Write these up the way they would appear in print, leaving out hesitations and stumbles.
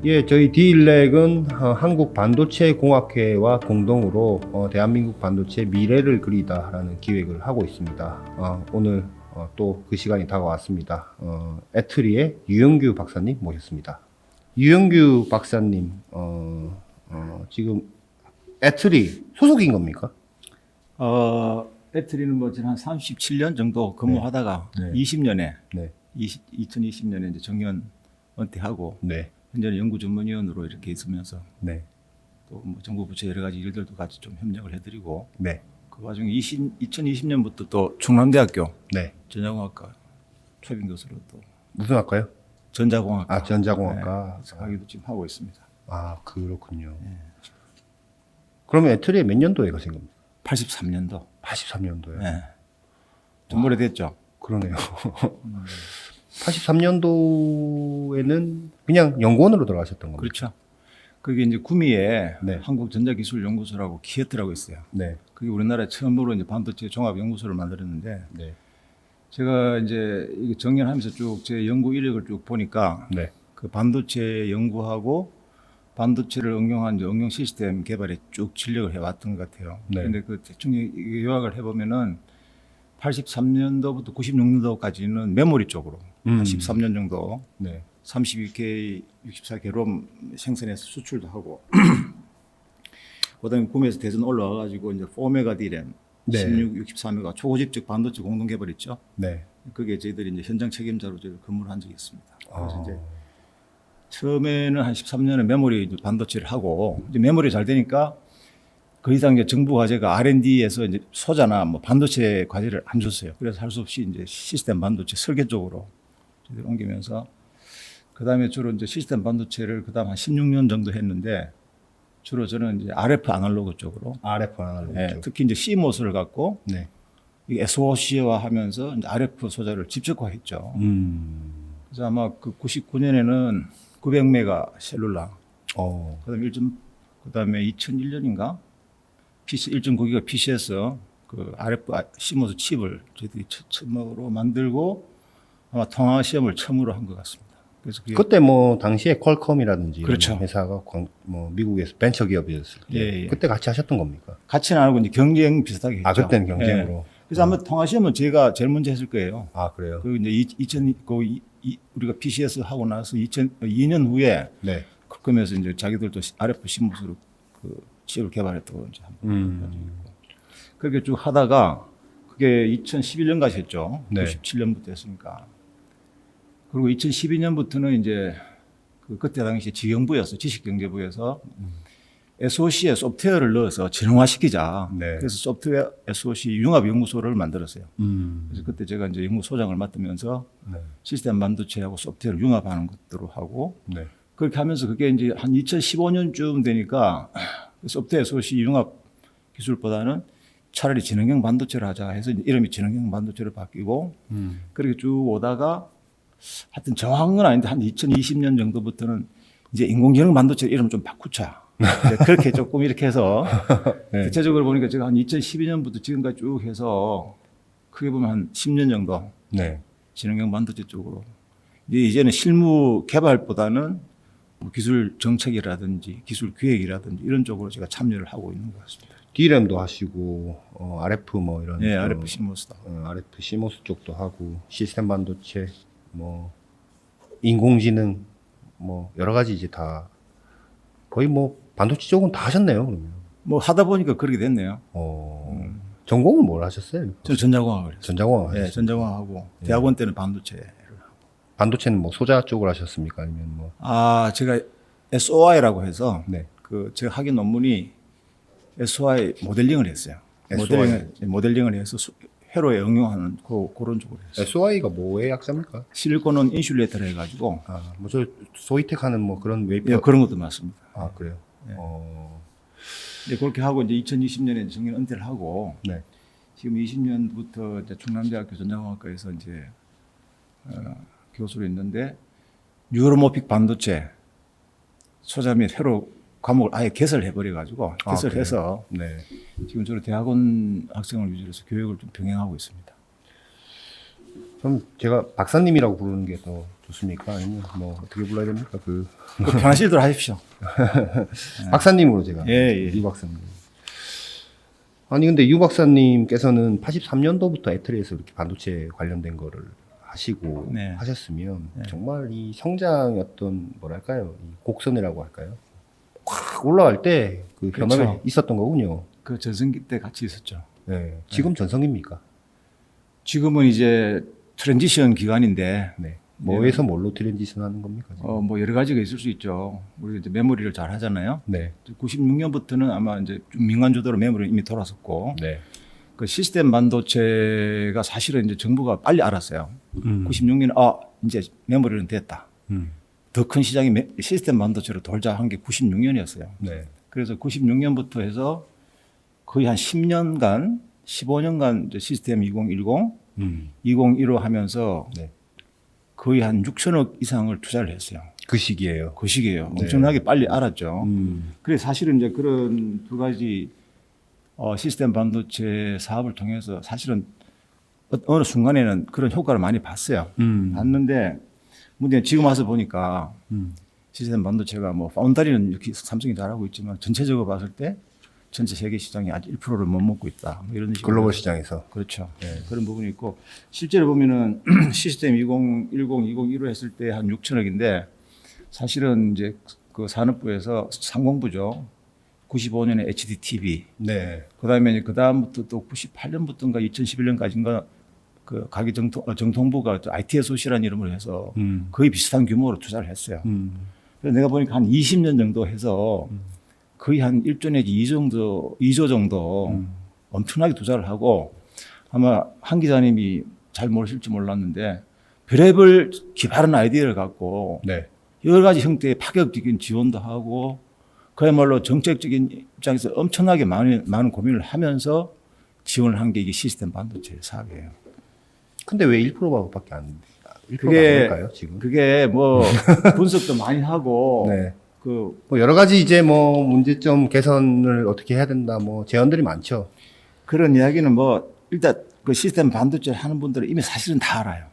예, 저희 디일렉은 한국반도체공학회와 공동으로 대한민국 반도체 미래를 그리다라는 기획을 하고 있습니다. 오늘 또 그 시간이 다가왔습니다. 애트리의 유영규 박사님 모셨습니다. 유영규 박사님, 지금 애트리 소속인 겁니까? 배터리는 뭐 지난 한 37년 정도 근무하다가 네. 20년에 네. 2020년에 이제 정년 은퇴하고 네. 현재는 연구 전문위원으로 이렇게 있으면서 네. 또 뭐 정부 부처 여러 가지 일들도 같이 좀 협력을 해드리고 네. 그 와중에 2020년부터 또 충남대학교 네. 전자공학과 초빙 교수로 또 무슨 학과요? 전자공학과 아, 전자공학과. 그래서 강의도 지금 하고 있습니다. 아, 그렇군요. 그러면 애트리에 몇 년도에 가신 겁니까? 83년도. 83년도에. 네. 좀 오래됐죠. 그러네요. 83년도에는 그냥 연구원으로 들어가셨던 겁니다. 그렇죠. 그게 이제 구미에 네. 한국전자기술연구소라고 키에트라고 있어요. 네. 그게 우리나라에 처음으로 이제 반도체 종합연구소를 만들었는데 네. 제가 이제 이게 정년하면서 쭉 제 연구 이력을 쭉 보니까 네. 그 반도체 연구하고 반도체를 응용한 이제 응용 시스템 개발에 쭉 진력을 해왔던 것 같아요. 네. 근데 그 대충 요약을 해보면은 83년도부터 96년도까지는 메모리 쪽으로 한 13년 정도 네. 32K, 64K 롬 생산해서 수출도 하고 그다음에 구매해서 대전 올라와가지고 이제 4메가 D램, 네. 16, 64메가 초고집적 반도체 공동 개발 있죠. 네. 그게 저희들이 이제 현장 책임자로 저희 근무를 한 적이 있습니다. 그래서 아. 이제 처음에는 한 13년에 메모리 반도체를 하고 이제 메모리 잘 되니까 그 이상 이제 정부 과제가 R&D에서 이제 소자나 뭐 반도체 과제를 안 줬어요. 그래서 할 수 없이 이제 시스템 반도체 설계 쪽으로 저희들이 옮기면서 그 다음에 주로 이제 시스템 반도체를 그 다음 한 16년 정도 했는데 주로 저는 이제 RF 아날로그 쪽으로 RF 아날로그 예, 쪽. 특히 이제 CMOS를 갖고 네. 이 SOC화 하면서 이제 RF 소자를 직접화했죠. 그래서 아마 그 99년에는 900메가 셀룰라, 그다음에 그다음에 2001년인가 PC 1.9기가 PC에서 그 RF CMOS 칩을 저희들이 처음으로 만들고 아마 통화 시험을 처음으로 한 것 같습니다. 그래서 그게 그때 뭐 당시에 퀄컴이라든지 그렇죠. 이런 회사가 뭐 미국에서 벤처 기업이었을 때 예, 예. 그때 같이 하셨던 겁니까? 같이는 안 하고 이제 경쟁 비슷하게 했죠. 아, 그때는 경쟁으로. 예. 그래서 아마 통화 시험은 제가 제일 먼저 했을 거예요. 아, 그래요? 그 이제 우리가 PCS 하고 나서 2002년 후에 네. 그러면서 이제 자기들도 RF CMOS로 그 칩을 개발했다고 이제 한번 그렇게 쭉 하다가 그게 2011년까지 했죠. 네. 97년부터 했으니까. 그리고 2012년부터는 이제 그때 당시 지경부였어, 지식경제부에서 SOC에 소프트웨어를 넣어서 지능화시키자. 네. 그래서 소프트웨어 SOC 융합연구소를 만들었어요. 음. 그래서 그때 제가 이제 연구소장을 맡으면서 네. 시스템 반도체하고 소프트웨어를 융합하는 것들을 하고 네. 그렇게 하면서 그게 이제 한 2015년쯤 되니까 소프트웨어 SOC 융합 기술보다는 차라리 지능형 반도체를 하자 해서 이름이 지능형 반도체로 바뀌고 그렇게 쭉 오다가 하여튼 정확한 건 아닌데 한 2020년 정도부터는 이제 인공지능 반도체 이름 좀 바꾸자. 그렇게 조금 이렇게 해서 네. 대체적으로 보니까 제가 한 2012년부터 지금까지 쭉 해서 크게 보면 한 10년 정도 네. 지능형 반도체 쪽으로 이제는 실무 개발보다는 뭐 기술 정책이라든지 기술 기획이라든지 이런 쪽으로 제가 참여를 하고 있는 것 같습니다. D램도 하시고 RF 뭐 이런 네, RF CMOS다. RF CMOS 쪽도 하고 시스템 반도체 뭐 인공지능 뭐 여러 가지 이제 다 거의 뭐 반도체 쪽은 다 하셨네요, 그러면. 뭐 하다 보니까 그렇게 됐네요. 전공은 뭘 하셨어요? 저는 전자공학을 했어요. 전자공학 하셨어요? 네, 전자공학하고 대학원 때는 반도체. 반도체는 뭐 소자 쪽을 하셨습니까? 아니면 뭐? 아, 제가 SOI라고 해서 네. 그 제가 학위 논문이 SOI 모델링을 했어요. SOI. 모델링을 해서 회로에 응용하는 그런 쪽으로 했어요. SOI가 뭐의 약자입니까? 실리콘은 인슐레이터를 해가지고 뭐 저 소이텍 하는 뭐 그런 웨이퍼. 예, 그런 것도 맞습니다. 아, 그래요? 네, 그렇게 하고 이제 2020년에 정년 은퇴를 하고 네. 지금 20년부터 이제 충남대학교 전자공학과에서 이제 교수로 있는데 뉴로모픽 반도체 소자 및 회로 과목을 아예 개설해 버려 가지고 개설해서 네. 지금 저는 대학원 학생을 위주로 해서 교육을 좀 병행하고 있습니다. 그럼 제가 박사님이라고 부르는 게 더 좋습니까? 아니면 뭐 어떻게 불러야 됩니까? 그 편하실 대로 하십시오. 박사님으로 제가 예. 유 박사님. 아니 근데 유 박사님께서는 83년도부터 애틀에서 이렇게 반도체 관련된 거를 하시고 네. 하셨으면 정말 이 성장의 어떤 뭐랄까요? 이 곡선이라고 할까요? 확 올라갈 때 그 변화가 그렇죠. 있었던 거군요. 그 전성기 때 같이 있었죠. 네. 지금 전성입니까? 지금은 이제 트랜지션 기간인데 네. 뭐에서 뭘로 트랜지션 하는 겁니까? 지금? 뭐 여러 가지가 있을 수 있죠. 우리 이제 메모리를 잘 하잖아요. 네. 96년부터는 아마 이제 좀 민간 주도로 메모리 이미 돌았었고 네. 그 시스템 반도체가 사실은 이제 정부가 빨리 알았어요. 96년 이제 메모리는 됐다. 더 큰 시장이 시스템 반도체로 돌자 한 게 96년이었어요. 네. 그래서 96년부터 해서 거의 한 10년간, 15년간 이제 시스템 2010, 2015 하면서 네. 거의 한 6천억 이상을 투자를 했어요. 그 시기에요. 그 시기에요. 네. 엄청나게 빨리 알았죠. 그래서 사실은 이제 그런 두 가지 시스템 반도체 사업을 통해서 사실은 어느 순간에는 그런 효과를 많이 봤어요. 봤는데 문제는 지금 와서 보니까 시스템 반도체가 뭐 파운다리는 이렇게 삼성이 잘하고 있지만 전체적으로 봤을 때 전체 세계 시장이 아직 1%를 못 먹고 있다. 뭐 이런 식으로. 글로벌 시장에서. 그렇죠. 네. 그런 부분이 있고 실제로 보면은 시스템 2010, 2015 했을 때 한 6천억인데 사실은 이제 그 산업부에서 상공부죠. 95년에 HDTV. 네. 그다음에 그 다음부터 또 98년부터인가 2011년까지인가 그 가계 정통부가 ITSOC라는 이름으로 해서 거의 비슷한 규모로 투자를 했어요. 그래서 내가 보니까 한 20년 정도 해서 거의 한 1조 내지 2조 정도 엄청나게 투자를 하고 아마 한 기자님이 잘 모르실지 몰랐는데 별의별 기발한 아이디어를 갖고 네. 여러 가지 형태의 파격적인 지원도 하고 그야말로 정책적인 입장에서 엄청나게 많은 고민을 하면서 지원을 한 게 이게 시스템 반도체 사업이에요. 근데 왜 1%밖에 안 1%가 그게 아닐까요, 지금? 그게 뭐 분석도 많이 하고 네. 그 뭐 여러 가지 이제 뭐 문제점 개선을 어떻게 해야 된다 뭐 제안들이 많죠. 그런 이야기는 뭐 일단 그 시스템 반도체 하는 분들은 이미 사실은 다 알아요.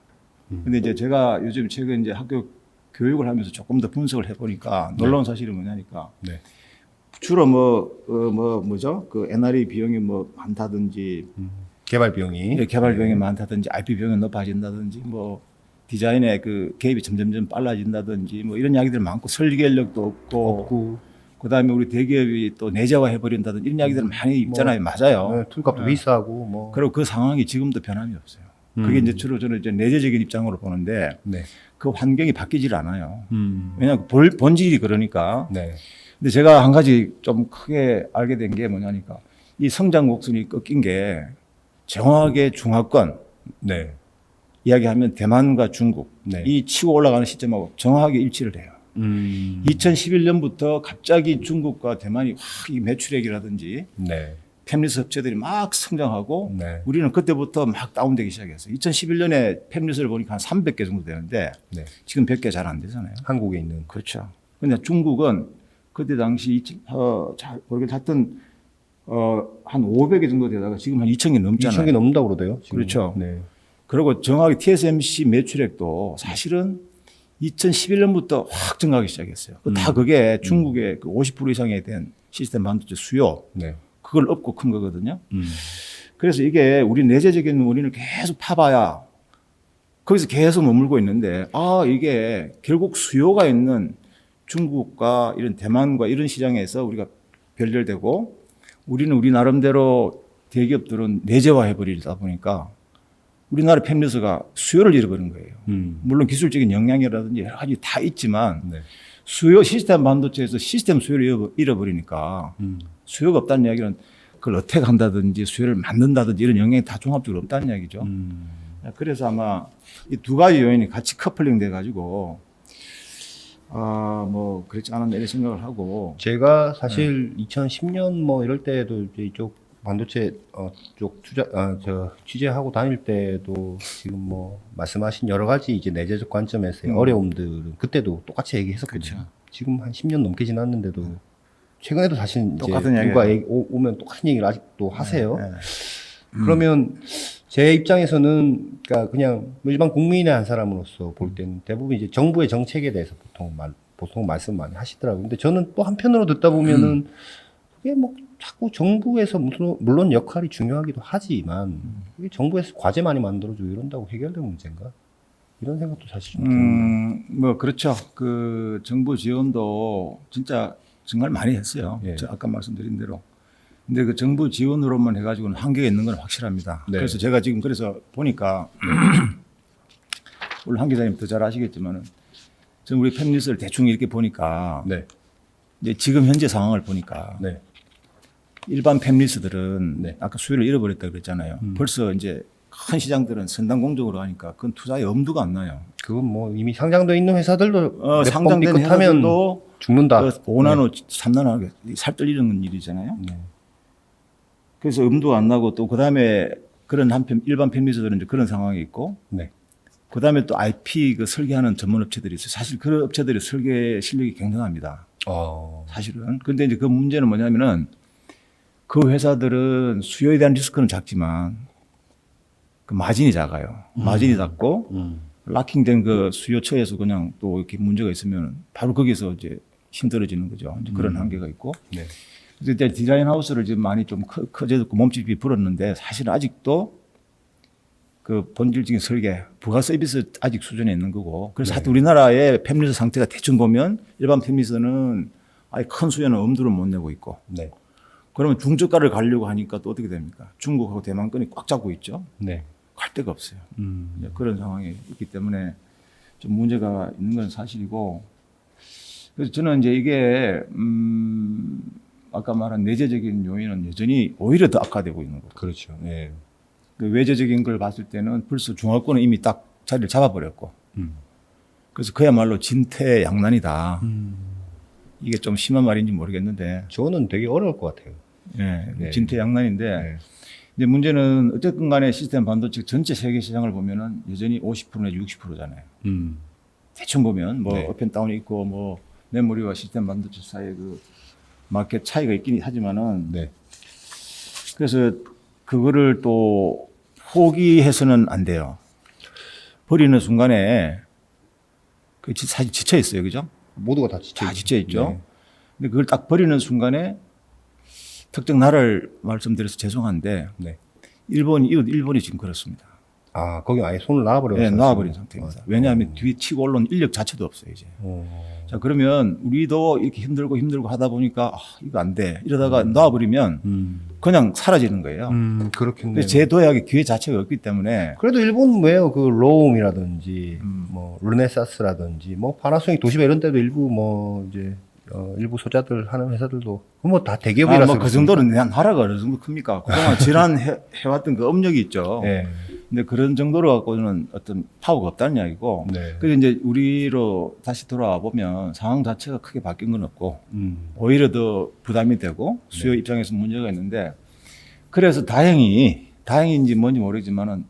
근데 이제 제가 요즘 최근 이제 학교 교육을 하면서 조금 더 분석을 해보니까 놀라운 사실이 뭐냐니까 네. 주로 뭐죠? 그 NRE 비용이 뭐 많다든지 개발 비용이 개발 비용이 많다든지 IP 비용이 높아진다든지 뭐 디자인의 그 개입이 점점점 빨라진다든지 뭐 이런 이야기들 많고 설계 인력도 없고 그다음에 우리 대기업이 또 내재화 해버린다든지 이런 이야기들 많이 있잖아요. 맞아요. 네, 툴값도 비싸고 뭐. 그리고 그 상황이 지금도 변함이 없어요. 그게 이제 주로 저는 이제 내재적인 입장으로 보는데 네. 그 환경이 바뀌질 않아요. 왜냐하면 본질이 그러니까. 네. 근데 제가 한 가지 좀 크게 알게 된 게 뭐냐니까 이 성장 곡선이 꺾인 게 정확하게 중화권 네. 이야기하면 대만과 중국 네. 이 치고 올라가는 시점하고 정확하게 일치를 해요. 2011년부터 갑자기 중국과 대만이 확 이 매출액이라든지 네. 팹리스 업체들이 막 성장하고 네. 우리는 그때부터 막 다운되기 시작했어요. 2011년에 팹리스를 보니까 한 300개 정도 되는데 네. 지금 100개 잘 안 되잖아요. 한국에 있는. 그렇죠. 근데 중국은 그때 당시 잘 모르겠 하여튼 한 500개 정도 되다가 지금 한 2,000개 넘잖아요. 2,000개 넘는다고 그러대요. 지금. 그렇죠. 네. 그리고 정확히 TSMC 매출액도 사실은 2011년부터 확 증가하기 시작했어요. 다 그게 중국의 그 50% 이상에 대한 시스템 반도체 수요 네. 그걸 업고 큰 거거든요. 그래서 이게 우리 내재적인 원인을 계속 파봐야 거기서 계속 머물고 있는데 이게 결국 수요가 있는 중국과 이런 대만과 이런 시장에서 우리가 별렬되고 우리는 우리 나름대로 대기업들은 내재화해 버리다 보니까 우리나라 팹리스가 수요를 잃어버린 거예요. 물론 기술적인 역량이라든지 여러 가지 다 있지만 네. 수요 시스템 반도체에서 시스템 수요를 잃어버리니까 수요가 없다는 이야기는 그걸 어떻게 한다든지 수요를 만든다든지 이런 영향이 다 종합적으로 없다는 이야기죠. 그래서 아마 이 두 가지 요인이 같이 커플링 돼 가지고 뭐 그렇지 않았나 이런 생각을 하고 제가 사실 2010년 뭐 이럴 때도 이제 이쪽 반도체 쪽 취재하고 다닐 때도 지금 뭐 말씀하신 여러 가지 이제 내재적 관점에서의 어려움들은 그때도 똑같이 얘기했었거든요. 그렇죠. 지금 한 10년 넘게 지났는데도 최근에도 사실 이제 똑같은 누가 오면 똑같은 얘기를 아직도 하세요. 그러면 제 입장에서는 그러니까 그냥 일반 국민의 한 사람으로서 볼 때는 대부분 이제 정부의 정책에 대해서 보통 말씀 많이 하시더라고요. 근데 저는 또 한편으로 듣다 보면은 그게 뭐 자꾸 정부에서 물론 역할이 중요하기도 하지만 그게 정부에서 과제 많이 만들어주고 이런다고 해결될 문제인가? 이런 생각도 사실 좀 드는데. 뭐 그렇죠. 그 정부 지원도 진짜 정말 많이 했어요. 예. 저 아까 말씀드린 대로. 근데 그 정부 지원으로만 해가지고는 한계가 있는 건 확실합니다. 네. 그래서 제가 지금 그래서 보니까 물론 한 기자님 더 잘 아시겠지만은 지금 우리 팹리스를 대충 이렇게 보니까 네. 이제 지금 현재 상황을 보니까 네. 일반 팹리스들은 네. 아까 수요를 잃어버렸다 그랬잖아요. 벌써 이제 큰 시장들은 선당 공정으로 하니까 그건 투자에 엄두가 안 나요. 그건 뭐 이미 상장돼 있는 회사들도 상장된 삐끗하면 회사들도 죽는다. 5나노, 3나노 살뜰리는 일이잖아요. 네. 그래서 엄두가 안 나고 또 그다음에 그런 일반 팹리스들은 이제 그런 상황이 있고 네. 그다음에 또 IP 그 설계하는 전문 업체들이 있어요. 사실 그런 업체들이 설계 실력이 굉장합니다. 사실은. 근데 이제 그 문제는 뭐냐면은 그 회사들은 수요에 대한 리스크는 작지만 그 마진이 작아요. 마진이 작고 락킹된 그 수요처에서 그냥 또 이렇게 문제가 있으면 바로 거기서 이제 힘들어지는 거죠. 이제 그런 한계가 있고. 네. 그래서 이제 디자인 하우스를 지금 많이 좀 커져졌고 몸집이 불었는데 사실은 아직도 그 본질적인 설계, 부가 서비스 아직 수준에 있는 거고. 그래서 하여튼 우리나라의 팹리스 상태가 대충 보면 일반 팹리스는 아예 큰 수요는 엄두를 못 내고 있고. 네. 그러면 중저가를 가려고 하니까 또 어떻게 됩니까? 중국하고 대만권이 꽉 잡고 있죠. 네. 갈 데가 없어요. 이제 그런 상황이 있기 때문에 좀 문제가 있는 건 사실이고. 그래서 저는 이제 이게 아까 말한 내재적인 요인은 여전히 오히려 더 악화되고 있는 거고. 그렇죠. 네. 그 외재적인 걸 봤을 때는 벌써 중화권은 이미 딱 자리를 잡아버렸고. 그래서 그야말로 진퇴양난이다. 이게 좀 심한 말인지 모르겠는데. 저는 되게 어려울 것 같아요. 네, 네. 진퇴양난인데. 네. 이제 문제는 어쨌든 간에 시스템 반도체 전체 세계 시장을 보면은 여전히 50% 내지 60%잖아요. 대충 보면 뭐 네. 업앤다운이 있고 뭐 메모리와 시스템 반도체 사이에 그 마켓 차이가 있긴 하지만은 네. 그래서 그거를 또 포기해서는 안 돼요. 버리는 순간에 그 사실 지쳐 있어요. 그죠? 모두가 다 지쳐 다 지쳐 있죠. 네. 근데 그걸 딱 버리는 순간에 특정 나라를 말씀드려서 죄송한데 네. 일본이 지금 그렇습니다. 아, 거기 아예 손을 놔버려서. 네, 놔버린 상태입니다. 왜냐하면 뒤에 치고 올라온 인력 자체도 없어요, 이제. 자, 그러면 우리도 이렇게 힘들고 하다 보니까 이거 안 돼. 이러다가 놔버리면 그냥 사라지는 거예요. 그렇겠네요. 근데 제 도약의 기회 자체가 없기 때문에 그래도 일본은 왜요? 그 로움이라든지 뭐 르네사스라든지 뭐 파나소닉 도시바 이런 데도 일부 뭐 이제 일부 소자들 하는 회사들도 뭐 다 대기업이라서 뭐 그 정도는 그냥 나라가 어느 정도 큽니까? 그동안 지난 해왔던 그 업력이 있죠. 네. 근데 그런 정도로 갖고는 어떤 파워가 없다는 이야기고. 네. 그래서 이제 우리로 다시 돌아와 보면 상황 자체가 크게 바뀐 건 없고 오히려 더 부담이 되고 수요 입장에서 문제가 있는데 그래서 다행인지 뭔지 모르겠지만은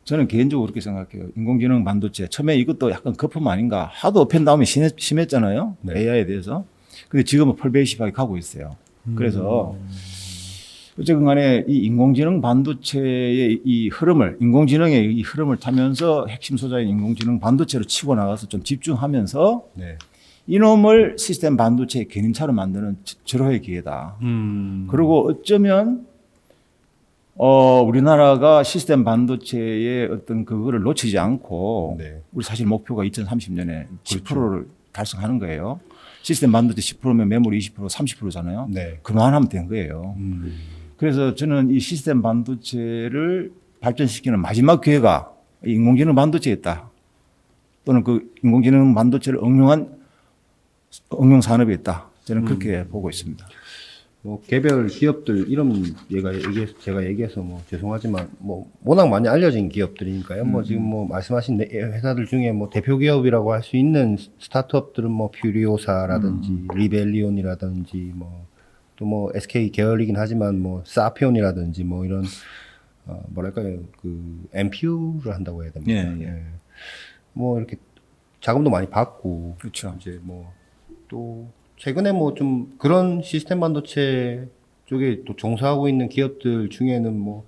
저는 개인적으로 그렇게 생각해요. 인공지능 반도체 처음에 이것도 약간 거품 아닌가 하도 업앤다운이 심했잖아요. 네. AI에 대해서. 근데 지금은 펄베이시하게 가고 있어요. 그래서 어쨌든 간에 이 인공지능 반도체의 이 흐름을, 인공지능의 이 흐름을 타면서 핵심 소자인 인공지능 반도체로 치고 나가서 좀 집중하면서 네. 이놈을 시스템 반도체의 견인차로 만드는 절호의 기회다. 그리고 어쩌면 우리나라가 시스템 반도체의 어떤 그거를 놓치지 않고 네. 우리 사실 목표가 2030년에 10%를 달성하는 거예요. 시스템 반도체 10%면 메모리 20%, 30%잖아요. 네. 그만 하면 된 거예요. 그래서 저는 이 시스템 반도체를 발전시키는 마지막 기회가 인공지능 반도체였다. 또는 그 인공지능 반도체를 응용 산업에 있다. 저는 그렇게 보고 있습니다. 뭐 개별 기업들 이름 제가 얘기해서 뭐 죄송하지만 뭐 워낙 많이 알려진 기업들이니까요. 뭐 지금 뭐 말씀하신 회사들 중에 뭐 대표 기업이라고 할 수 있는 스타트업들은 뭐 퓨리오사라든지 리벨리온이라든지 뭐 또 뭐 SK 계열이긴 하지만 뭐 사피온이라든지 뭐 이런 뭐랄까요 그 MPU를 한다고 해야 됩니까? 예. 뭐 이렇게 자금도 많이 받고 그렇죠. 이제 뭐 또 최근에 뭐 좀 그런 시스템 반도체 쪽에 또 종사하고 있는 기업들 중에는 뭐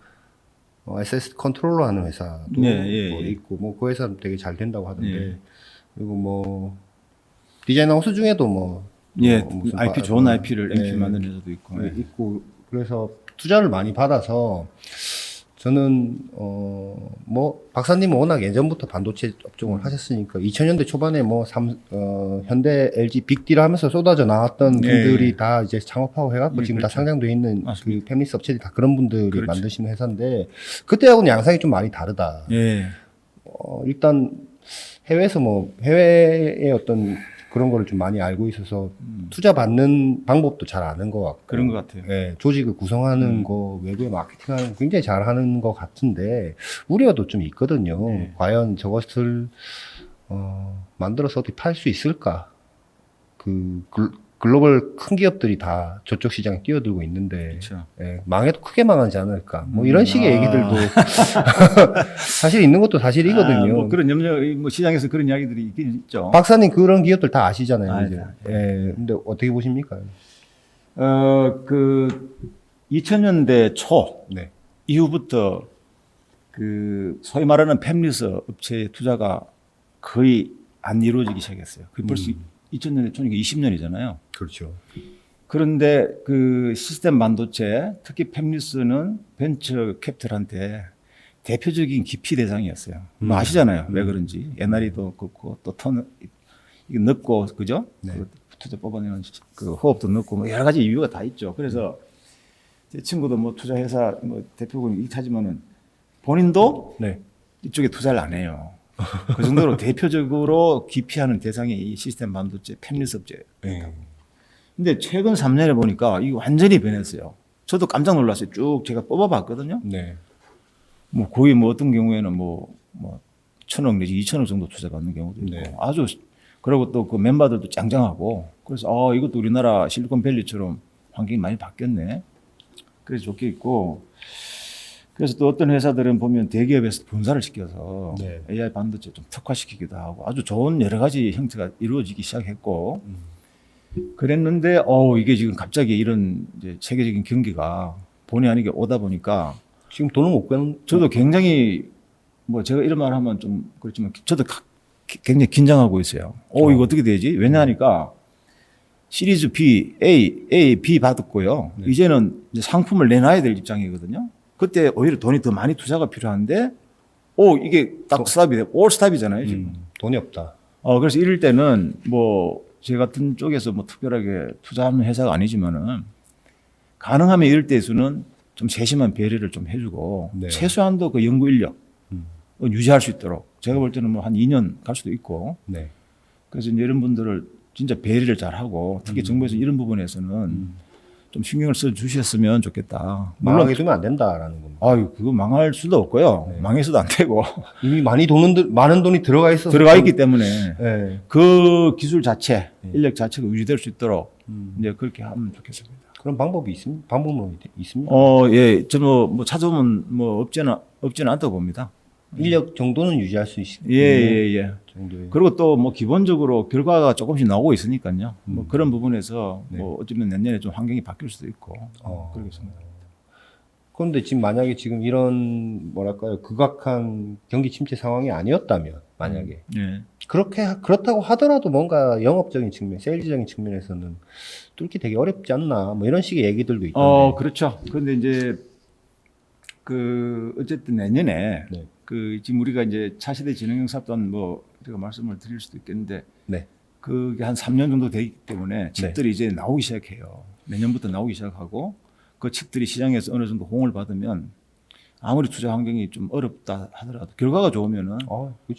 SS 컨트롤러 하는 회사도 뭐 있고 뭐 그 회사는 되게 잘 된다고 하던데 그리고 뭐 디자인 하우스 중에도 뭐 무슨 IP 좋은 IP를 MP 만드는 회사도 있고 있고 그래서 투자를 많이 받아서 저는 뭐 박사님은 워낙 예전부터 반도체 업종을 하셨으니까 2000년대 초반에 뭐 현대, LG 빅딜 하면서 쏟아져 나왔던 분들이 다 이제 창업하고 해갖고 지금 다 상장돼 있는 그 패밀리스 업체들이 다 그런 분들이 만드시는 회사인데 그때하고는 양상이 좀 많이 다르다. 일단 해외에서 뭐 해외의 어떤 그런 거를 좀 많이 알고 있어서 투자 받는 방법도 잘 아는 것 같고 그런 것 같아요. 예, 조직을 구성하는 거 외부에 마케팅하는 거 굉장히 잘 하는 것 같은데 우려도 좀 있거든요. 과연 저것을 만들어서 어떻게 팔 수 있을까? 글로벌 큰 기업들이 다 저쪽 시장에 뛰어들고 있는데 예, 망해도 크게 망하지 않을까? 뭐 이런 식의 얘기들도 사실 있는 것도 사실이거든요. 뭐 그런 염려, 뭐 시장에서 그런 이야기들이 있긴 있죠. 박사님 그런 기업들 다 아시잖아요. 이제. 예, 근데 어떻게 보십니까? 그 2000년대 초 이후부터 그 소위 말하는 팹리스 업체의 투자가 거의 안 이루어지기 시작했어요. 그게 벌써 2000년대 초니까 20년이잖아요. 그렇죠. 그런데 그 시스템 반도체, 특히 팹리스는 벤처 캐피탈한테 대표적인 기피 대상이었어요. 뭐 아시잖아요. 왜 그런지. 옛날에도 그렇고 또 이게 넣고 그죠? 그 투자 뽑아내는 그 호흡도 넣고 뭐 여러 가지 이유가 다 있죠. 그래서 제 친구도 뭐 투자회사 뭐 대표군이 이타지만은 본인도 이쪽에 투자를 안 해요. 그 정도로 대표적으로 기피하는 대상이 이 시스템 반도체 팹리스 업체예요. 근데 최근 3년에 보니까 이거 완전히 변했어요. 저도 깜짝 놀랐어요. 쭉 제가 뽑아봤거든요. 뭐 거의 뭐 어떤 경우에는 뭐 1,000억 내지 2,000억 정도 투자받는 경우도 있고 아주 그리고 또 그 멤버들도 짱짱하고 그래서 이것도 우리나라 실리콘밸리처럼 환경이 많이 바뀌었네. 그래서 좋게 있고 그래서 또 어떤 회사들은 보면 대기업에서 분사를 시켜서 AI 반도체 좀 특화시키기도 하고 아주 좋은 여러 가지 형태가 이루어지기 시작했고 그랬는데 이게 지금 갑자기 이런 이제 세계적인 경기가 본의 아니게 오다 보니까 지금 돈을 못 빼는 저도 굉장히 뭐 제가 이런 말 하면 좀 그렇지만 저도 굉장히 긴장하고 있어요. 이거 어떻게 되지? 왜냐하니까 시리즈 B, A, B 받았고요. 이제는 이제 상품을 내놔야 될 입장이거든요. 그때 오히려 돈이 더 많이 투자가 필요한데 이게 딱 스탑이 돼. 올 스탑이잖아요, 지금. 돈이 없다. 그래서 이럴 때는 뭐 제 같은 쪽에서 뭐 특별하게 투자하는 회사가 아니지만은 가능하면 이럴 때에서는 좀 세심한 배려를 좀 해주고 최소한도 그 연구 인력 유지할 수 있도록 제가 볼 때는 뭐 한 2년 갈 수도 있고 그래서 이제 이런 분들을 진짜 배려를 잘 하고 특히 정부에서 이런 부분에서는 좀 신경을 써 주셨으면 좋겠다. 망하게 두면 안 된다라는 겁니다. 그거 망할 수도 없고요. 망해서도 안 되고. 이미 많은 돈이 들어가 있기 때문에 그 기술 자체, 인력 자체가 유지될 수 있도록 이제 그렇게 하면 좋겠습니다. 그런 방법이 있습니까? 방법은 있습니까? 저는 뭐 찾아보면 뭐 없지는 않다고 봅니다. 인력 정도는 유지할 수 있는 정도의. 그리고 또 뭐 기본적으로 결과가 조금씩 나오고 있으니까요. 뭐 그런 부분에서 뭐 어쩌면 내년에 좀 환경이 바뀔 수도 있고 그렇게 생각합니다. 그런데 지금 만약에 지금 이런 뭐랄까요 극악한 경기 침체 상황이 아니었다면 만약에 그렇다고 하더라도 뭔가 영업적인 측면, 세일즈적인 측면에서는 뚫기 되게 어렵지 않나 뭐 이런 식의 얘기들도 있던데. 그렇죠. 그런데 이제 어쨌든 내년에 지금 우리가 이제 차세대 진흥형 삽단 뭐 제가 말씀을 드릴 수도 있겠는데 그게 한 3년 정도 되기 때문에 칩들이 이제 나오기 시작해요. 내년부터 나오기 시작하고 그 칩들이 시장에서 어느 정도 호응을 받으면 아무리 투자 환경이 좀 어렵다 하더라도 결과가 좋으면은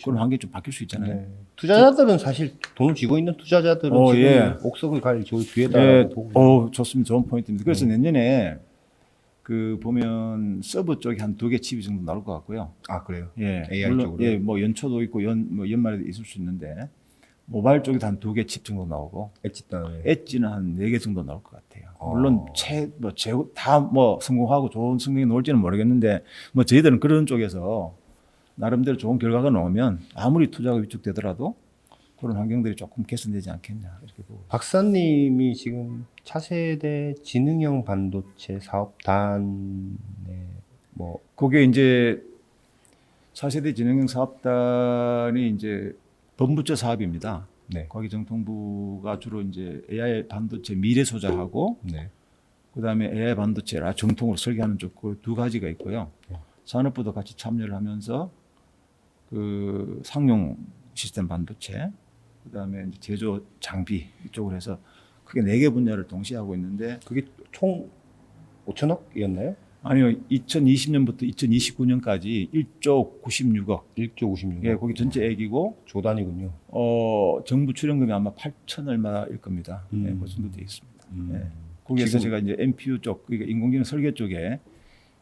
그런 환경이 좀 바뀔 수 있잖아요. 투자자들은 사실 돈을 쥐고 있는 투자자들은 지금 옥석을 갈 기회다 보고. 좋습니다. 좋은 포인트입니다. 그래서 내년에 보면 서버 쪽에 한 2개 칩이 정도 나올 것 같고요. 그래요? AI 물론, 쪽으로? 뭐 연초도 있고 연말에도 있을 수 있는데 모바일 쪽에도 한 2개 칩 정도 나오고 엣지는 한 4개 정도 나올 것 같아요. 물론 다 성공하고 좋은 성능이 나올지는 모르겠는데 뭐 저희들은 그런 쪽에서 나름대로 좋은 결과가 나오면 아무리 투자가 위축되더라도 그런 환경들이 조금 개선되지 않겠냐 이렇게 보고. 박사님이 지금 차세대 지능형 반도체 사업단의 뭐 그게 이제 4세대 진흥형 사업단이 이제 본부처 사업입니다. 네. 과기정통부가 주로 이제 AI 반도체 미래 소자하고 네. 그다음에 AI 반도체라 정통으로 설계하는 쪽 그 두 가지가 있고요. 네. 산업부도 같이 참여를 하면서 그 상용 시스템 반도체, 그다음에 이제 제조 장비 이쪽으로 해서 크게 4개 분야를 동시에 하고 있는데 그게 총 5천억이었나요? 아니요, 2020년부터 2029년까지 1조 96억. 1조 56억. 예, 거기 전체액이고 조 단위군요. 정부 출연금이 아마 8천 얼마일 겁니다. 예, 그 정도 돼 있습니다. 예. 거기에서 제가 이제 MPU 쪽, 그러니까 인공지능 설계 쪽에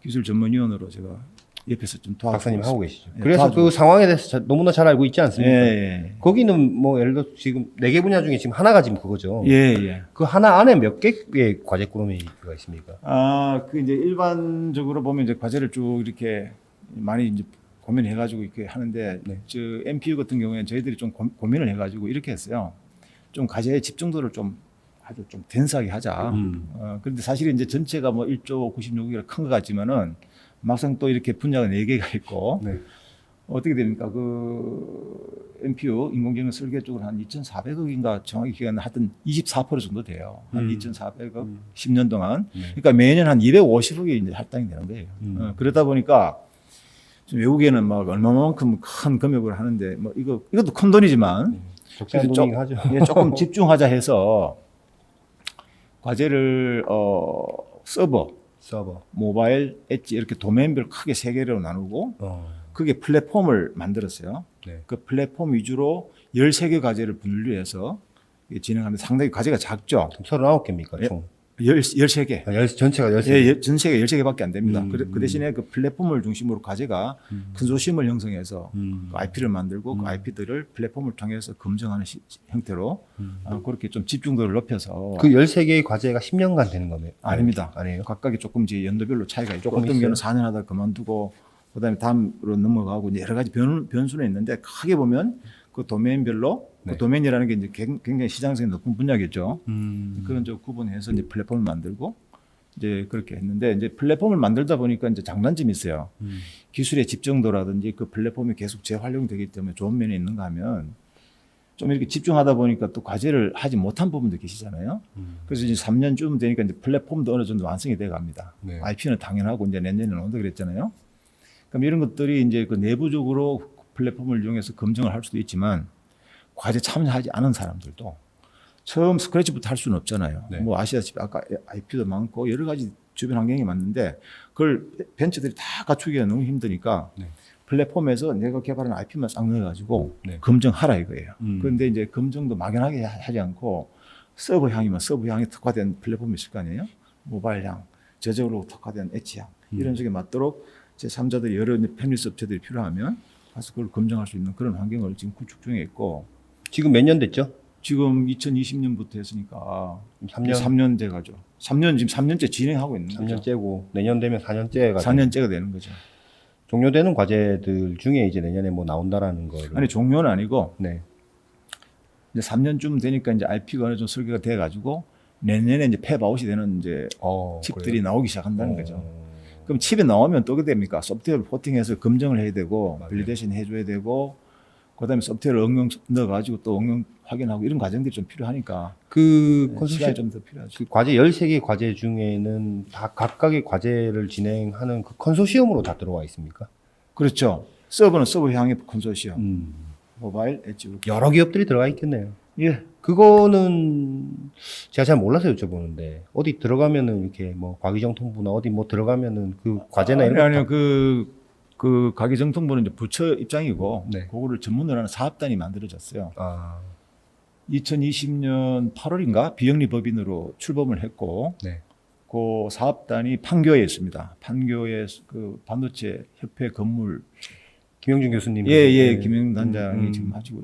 기술 전문위원으로 제가 옆에서 좀 도와주고 박사님 하고 있습니다. 계시죠. 예, 그래서 도와주고 그 상황에 대해서 너무나 잘 알고 있지 않습니까? 예, 거기는 뭐 예를 들어 지금 4개 분야 중에 지금 하나가 지금 그거죠. 예, 예. 그 하나 안에 몇 개의 과제 꾸러미가 있습니까? 그 이제 일반적으로 보면 이제 과제를 쭉 이렇게 많이 이제 고민해가지고 이렇게 하는데, 네. 저 MPU 같은 경우에는 저희들이 좀 고민을 해가지고 이렇게 했어요. 좀 과제의 집중도를 좀 아주 좀 덴스하게 하자. 그런데 사실 이제 전체가 뭐 1조 96억이라 큰 것 같지만은 막상 또 이렇게 분야가 4개가 있고, 네. 어떻게 됩니까? 그 MPU 인공지능 설계 쪽으로 한 2,400억인가 정확히 기억은 하여튼 24% 정도 돼요. 한 2,400억 10년 동안. 그러니까 매년 한 250억이 이제 할당이 되는 거예요. 그러다 보니까 좀 외국에는 막 얼마만큼 큰 금액을 하는데 뭐 이것도 큰 돈이지만 적절한 그래서 돈이긴 하죠. 예, 조금 집중하자 해서 과제를 서버, 모바일, 엣지 이렇게 도메인별 크게 3개로 나누고 그게 플랫폼을 만들었어요. 네. 그 플랫폼 위주로 13개 과제를 분류해서 진행하는데 상당히 과제가 작죠. 39개입니까? 총. 13개. 전체가 13개. 예, 전체가 13개밖에 안 됩니다. 그 대신에 그 플랫폼을 중심으로 과제가 컨소시엄을 형성해서 그 IP를 만들고 그 IP들을 플랫폼을 통해서 검증하는 형태로 그렇게 좀 집중도를 높여서. 그 13개의 과제가 10년간 되는 거네요. 아닙니다. 아니에요? 각각이 조금 이제 연도별로 차이가 있고 조금 어떤 있어요? 경우는 4년 하다 그만두고 그다음에 다음으로 넘어가고 여러 가지 변수는 있는데 크게 보면 그 도메인별로 네. 그 도메인이라는 게 이제 굉장히 시장성이 높은 분야겠죠. 음. 그런 저 구분해서 이제 플랫폼을 만들고 이제 그렇게 했는데 이제 플랫폼을 만들다 보니까 이제 장단점이 있어요. 기술의 집중도라든지 그 플랫폼이 계속 재활용되기 때문에 좋은 면이 있는가 하면 좀 이렇게 집중하다 보니까 또 과제를 하지 못한 부분도 계시잖아요. 그래서 이제 3년쯤 되니까 이제 플랫폼도 어느 정도 완성이 돼 갑니다. 네. IP는 당연하고 이제 내년에는 온다 그랬잖아요. 그럼 이런 것들이 이제 그 내부적으로 플랫폼을 이용해서 검증을 할 수도 있지만 과제 참여하지 않은 사람들도 처음 스크래치부터 할 수는 없잖아요. 네. 뭐 아시다시피 아까 IP도 많고 여러 가지 주변 환경이 많은데 그걸 벤처들이 다 갖추기가 너무 힘드니까 네. 플랫폼에서 내가 개발한 IP만 싹 넣어가지고 네. 검증하라 이거예요. 그런데 이제 검증도 막연하게 하지 않고 서버향이면 서버향에 특화된 플랫폼이 있을 거 아니에요. 모바일향, 저적으로 특화된 엣지향 이런 식에 맞도록 제3자들이 여러 패밀리스 업체들이 필요하면 가서 그걸 검증할 수 있는 그런 환경을 지금 구축 중에 있고 지금 몇 년 됐죠? 지금 2020년부터 했으니까 3년 돼 가죠. 3년 지금 3년째 진행하고 있는 거죠. 3년째고 내년 되면 4년째가 4년째가 되는 거죠. 종료되는 과제들 중에 이제 내년에 뭐 나온다라는 거를 아니 종료는 아니고 네. 이제 3년쯤 되니까 이제 IP가 어느 정도 설계가 돼 가지고 내년에 이제 폐바웃이 되는 이제 칩들이 그래요? 나오기 시작한다는 거죠. 그럼 칩이 나오면 또 어떻게 됩니까? 소프트웨어를 포팅해서 검증을 해야 되고 맞아요. 밸리데이션 해줘야 되고 그다음에 소프트웨어를 응용 넣어가지고 또 응용 확인하고 이런 과정들이 좀 필요하니까 그 시간이 좀 더 필요하죠. 그 과제 13개 과제 중에는 다 각각의 과제를 진행하는 그 컨소시엄으로 다 들어와 있습니까? 그렇죠. 서버는 서버 향의 컨소시엄, 모바일, 엣지 여러 기업들이 들어가 있겠네요. 예. 그거는 제가 잘 몰라서 여쭤보는데 어디 들어가면은 이렇게 뭐 과기정통부나 어디 뭐 들어가면은 그 과제나 이런 거 아니요. 그 과기정통부는 이제 부처 입장이고 네. 그거를 전문으로 하는 사업단이 만들어졌어요. 아, 2020년 8월인가 비영리 법인으로 출범을 했고 네. 그 사업단이 판교에 있습니다. 판교에 그 반도체 협회 건물 김영준 교수님. 예, 김영준 단장이 지금 가지고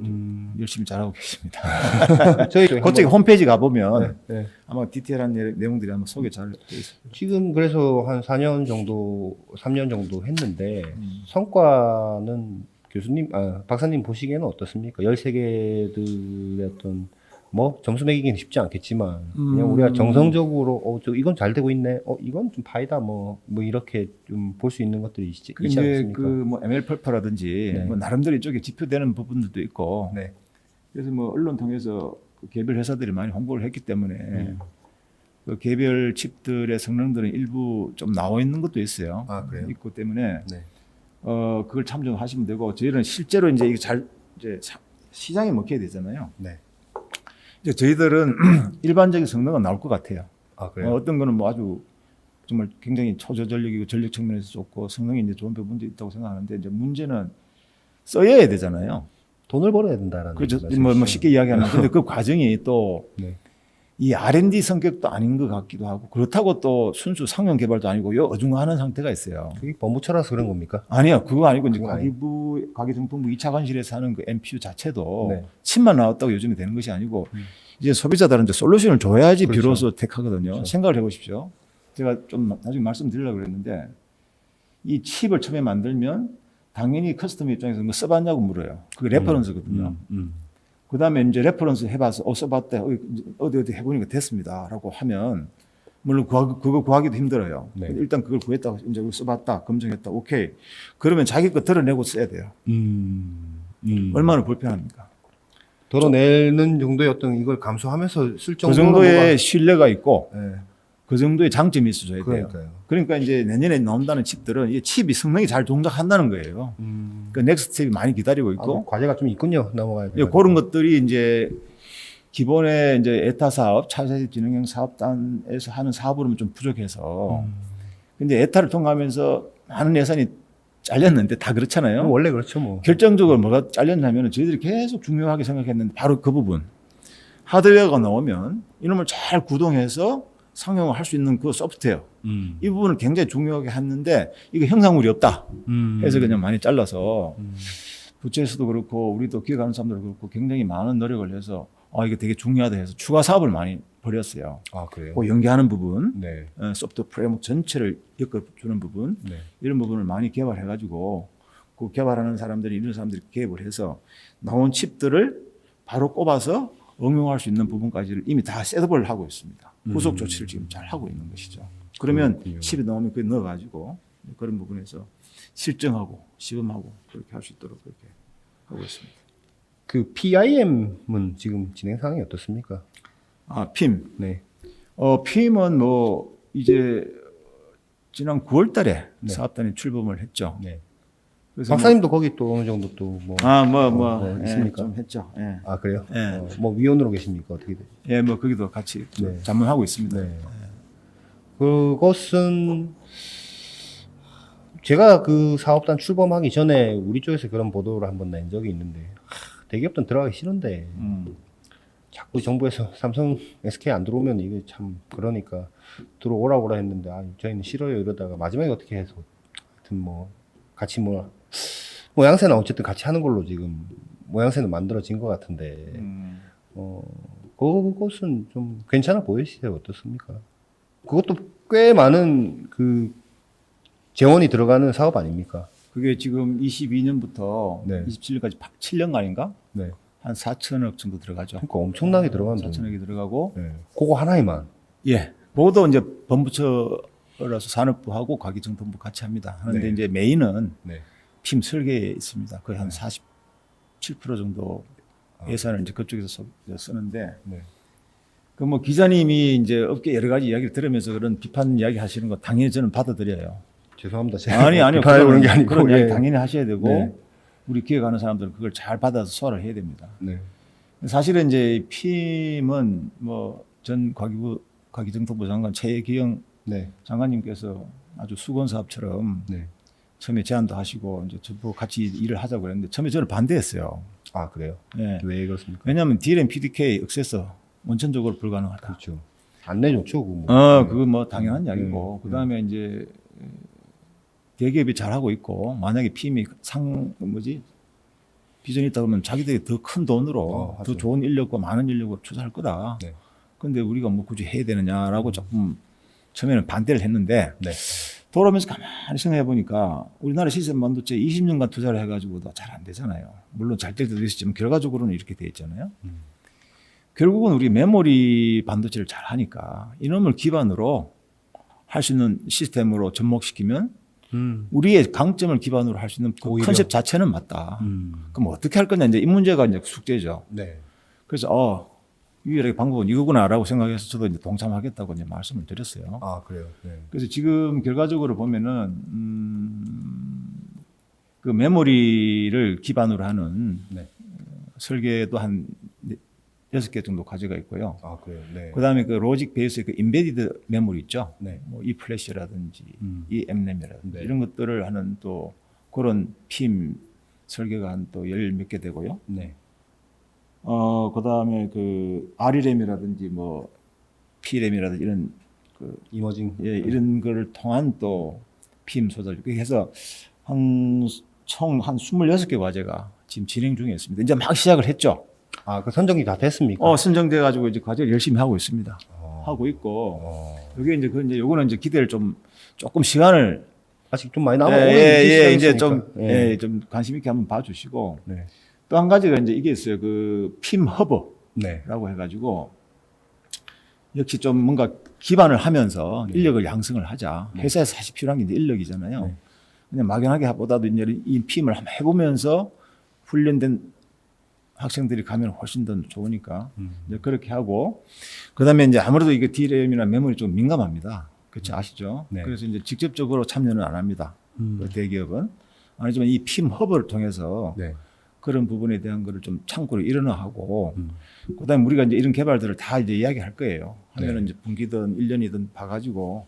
열심히 잘하고 계십니다. 저희 그쪽에 홈페이지 가보면 네. 아마 디테일한 내용들이 아마 소개 잘 되어 있습니다. 지금 그래서 한 4년 정도, 3년 정도 했는데 성과는 교수님, 박사님 보시기에는 어떻습니까? 13개들의 어떤 뭐 점수 매기기는 쉽지 않겠지만 그냥 우리가 정성적으로 이건 잘 되고 있네. 이건 좀 파이다 뭐 이렇게 좀 볼 수 있는 것들이 있지 이제 않습니까? 그뭐 ML펄퍼라든지 네. 뭐 나름대로 이쪽에 지표되는 부분들도 있고 네. 그래서 뭐 언론 통해서 그 개별 회사들이 많이 홍보를 했기 때문에 그 개별 칩들의 성능들은 일부 좀 나와 있는 것도 있어요. 아, 그래요? 있고 때문에 네. 그걸 참조하시면 되고 저희는 실제로 이제 이게 잘 이제 시장에 먹혀야 되잖아요. 네. 이제 저희들은 일반적인 성능은 나올 것 같아요. 아, 그래요? 어떤 거는 뭐 아주 정말 굉장히 초저전력이고 전력 측면에서 좋고 성능이 이제 좋은 부분도 있다고 생각하는데 이제 문제는 써야 되잖아요. 돈을 벌어야 된다라는 그렇죠. 말씀이시죠? 뭐 쉽게 이야기하면 근데 그 과정이 또 이 네. R&D 성격도 아닌 것 같기도 하고 그렇다고 또 순수 상용 개발도 아니고 요 어중간한 상태가 있어요. 그게 법무처라서 그런 겁니까? 아니요, 그거 아니고 이제 그건 과기정통부 2차 관실에서 하는 그 MPU 자체도 네. 칩만 나왔다고 요즘에 되는 것이 아니고 이제 소비자들은 이제 솔루션을 줘야지 그렇죠. 비로소 택하거든요. 그렇죠. 생각을 해보십시오. 제가 좀 나중에 말씀드리려고 그랬는데 이 칩을 처음에 만들면 당연히 커스터머 입장에서 뭐 써봤냐고 물어요. 그게 레퍼런스거든요. 그 다음에 이제 레퍼런스 해봐서 써봤대. 어디 해보니까 됐습니다라고 하면 물론 그거 구하기도 힘들어요. 네. 일단 그걸 구했다고 이제 써봤다, 검증했다, 오케이. 그러면 자기 거 드러내고 써야 돼요. 얼마나 불편합니까? 드러내는 정도의 어떤 이걸 감수하면서 쓸 그 정도로 정도의 신뢰가 있고 네. 그 정도의 장점이 있어줘야 돼요. 그러니까요. 그러니까 이제 내년에 나온다는 칩들은 이 칩이 성능이 잘 동작한다는 거예요. 그 넥스트 칩이 많이 기다리고 있고 과제가 좀 있군요. 넘어가야 예, 그런 것들이 이제 기본의 이제 에타 사업, 차세대 진흥형 사업단에서 하는 사업으로는 좀 부족해서 근데 에타를 통과하면서 많은 예산이 잘렸는데 다 그렇잖아요. 원래 그렇죠, 뭐. 결정적으로 뭐가 잘렸냐면 저희들이 계속 중요하게 생각했는데 바로 그 부분. 하드웨어가 나오면 이놈을 잘 구동해서 상용을 할 수 있는 그 소프트웨어. 이 부분을 굉장히 중요하게 했는데 이거 형상물이 없다 해서 그냥 많이 잘라서 부처에서도 그렇고 우리도 기획하는 사람들도 그렇고 굉장히 많은 노력을 해서 이게 되게 중요하다 해서 추가 사업을 많이 벌였어요. 아, 그래요? 그 연계하는 부분, 네. 소프트웨어 프레임워크 전체를 엮어주는 부분 네. 이런 부분을 많이 개발해가지고 그 개발하는 사람들이 이런 사람들이 개입을 해서 나온 칩들을 바로 꼽아서 응용할 수 있는 부분까지를 이미 다 셋업을 하고 있습니다. 후속 조치를 지금 잘 하고 있는 것이죠. 그러면 그렇군요. 칩이 나오면 그게 넣어가지고 그런 부분에서 실증하고 시범하고 그렇게 할 수 있도록 그렇게 하고 있습니다. 그 PIM은 지금 진행 상황이 어떻습니까? PIM. 네. PIM은 뭐 이제 지난 9월달에 네. 사업단이 출범을 했죠. 네. 그래서 박사님도 거기 또 어느 정도 또 뭐. 있습니까? 좀 했죠. 예. 아, 그래요? 예. 뭐 위원으로 계십니까? 어떻게 돼요? 예, 뭐 거기도 같이 네. 자문하고 있습니다. 네. 그것은 제가 그 사업단 출범하기 전에 우리 쪽에서 그런 보도를 한번 낸 적이 있는데 대기업들은 들어가기 싫은데 자꾸 정부에서 삼성, SK 안 들어오면 이게 참 그러니까 들어오라고 했는데 저희는 싫어요 이러다가 마지막에 어떻게 해서 하여튼 뭐 같이 모양새는 어쨌든 같이 하는 걸로 지금 모양새는 만들어진 것 같은데 그것은 좀 괜찮아 보이시세요? 어떻습니까? 그것도 꽤 많은 그 재원이 들어가는 사업 아닙니까? 그게 지금 22년부터 네. 27년까지 7년간인가? 네. 한 4천억 정도 들어가죠. 그러니까 엄청나게 들어가는 돈. 4천억이 들어가고 네. 그거 하나에만. 예. 그것도 이제 법무처라서 산업부하고 과기정통부 같이 합니다. 하는데 네. 이제 메인은 네. PIM 설계에 있습니다. 거의 한 47% 정도 예산을 이제 그쪽에서 쓰는데 네. 그 뭐 기자님이 이제 업계 여러 가지 이야기를 들으면서 그런 비판 이야기 하시는 거 당연히 저는 받아들여요. 죄송합니다. 제가 아니요. 비판하려고 그런 게 아니고. 그런 이야기 예. 당연히 하셔야 되고 네. 우리 기획하는 사람들은 그걸 잘 받아서 소화를 해야 됩니다. 네. 사실은 이제 PIM은 뭐 전 과기정통부 장관 최기영 네. 장관님께서 아주 수건 사업처럼 네. 처음에 제안도 하시고 이제 저보고 같이 일을 하자고 그랬는데 처음에 저는 반대했어요. 아, 그래요? 예. 왜 그렇습니까? 왜냐하면 DRAM, PDK 액세서 원천적으로 불가능하다. 그렇죠. 안 내줬죠, 그거 뭐. 그거 뭐 당연한 이야기고 그 다음에 이제 대기업이 잘하고 있고 만약에 PIM이 비전이 있다 그러면 자기들이 더 큰 돈으로 더 하죠. 좋은 인력과 많은 인력을 투자할 거다. 네. 근데 우리가 뭐 굳이 해야 되느냐라고 조금 처음에는 반대를 했는데 네. 돌아오면서 가만히 생각해 보니까 우리나라 시스템 반도체 20년간 투자를 해가지고도 잘 안 되잖아요. 물론 잘 될 때도 있었지만 결과적으로는 이렇게 돼 있잖아요. 결국은 우리 메모리 반도체를 잘 하니까 이놈을 기반으로 할 수 있는 시스템으로 접목시키면 우리의 강점을 기반으로 할 수 있는 그 오히려. 컨셉 자체는 맞다. 그럼 어떻게 할 거냐 이제 이 문제가 이제 숙제죠. 네. 그래서 유일하게 방법은 이거구나라고 생각해서 저도 이제 동참하겠다고 이제 말씀을 드렸어요. 아, 그래요. 네. 그래서 지금 결과적으로 보면은 그 메모리를 기반으로 하는 네. 설계도 한 6개 정도 가져가 있고요. 아, 그래요. 네. 그다음에 그 로직 베이스의 그 인베디드 메모리 있죠. 네. 뭐 이 플래시라든지 이 엠램이라든지 네. 이런 것들을 하는 또 그런 핌 설계가 한 또 열 몇 개 되고요. 네. 그다음에 그 RRAM이라든지 뭐 P램이라든지 이런 그 이머징. 예, 이런 거를 통한 또 핌 소재. 그렇게 해서 총 한 26개 과제가 지금 진행 중에 있습니다. 이제 막 시작을 했죠. 아, 그 선정이 다 됐습니까? 선정돼 가지고 이제 과제를 열심히 하고 있습니다. 어. 하고 있고 어. 여기 이제 요거는 이제 기대를 조금 시간을 아직 좀 많이 남아. 이제 좀 좀 관심 있게 한번 봐주시고 네. 또 한 가지가 이제 이게 있어요. 그 핌 허브라고 네. 해가지고 역시 좀 뭔가 기반을 하면서 인력을 양성을 하자. 회사에서 사실 필요한 게 이제 인력이잖아요. 네. 그냥 막연하게 보다도 이제 이 핌을 한번 해보면서 훈련된 학생들이 가면 훨씬 더 좋으니까 이제 그렇게 하고 그다음에 이제 아무래도 이게 D램이나 메모리 좀 민감합니다. 그렇지 아시죠? 네. 그래서 이제 직접적으로 참여는 안 합니다. 그 대기업은 아니지만 이 핌 허브를 통해서 네. 그런 부분에 대한 거를 좀 창구로 일어나하고 그다음에 우리가 이제 이런 개발들을 다 이제 이야기할 거예요. 하면은 이제 분기든 1년이든 봐가지고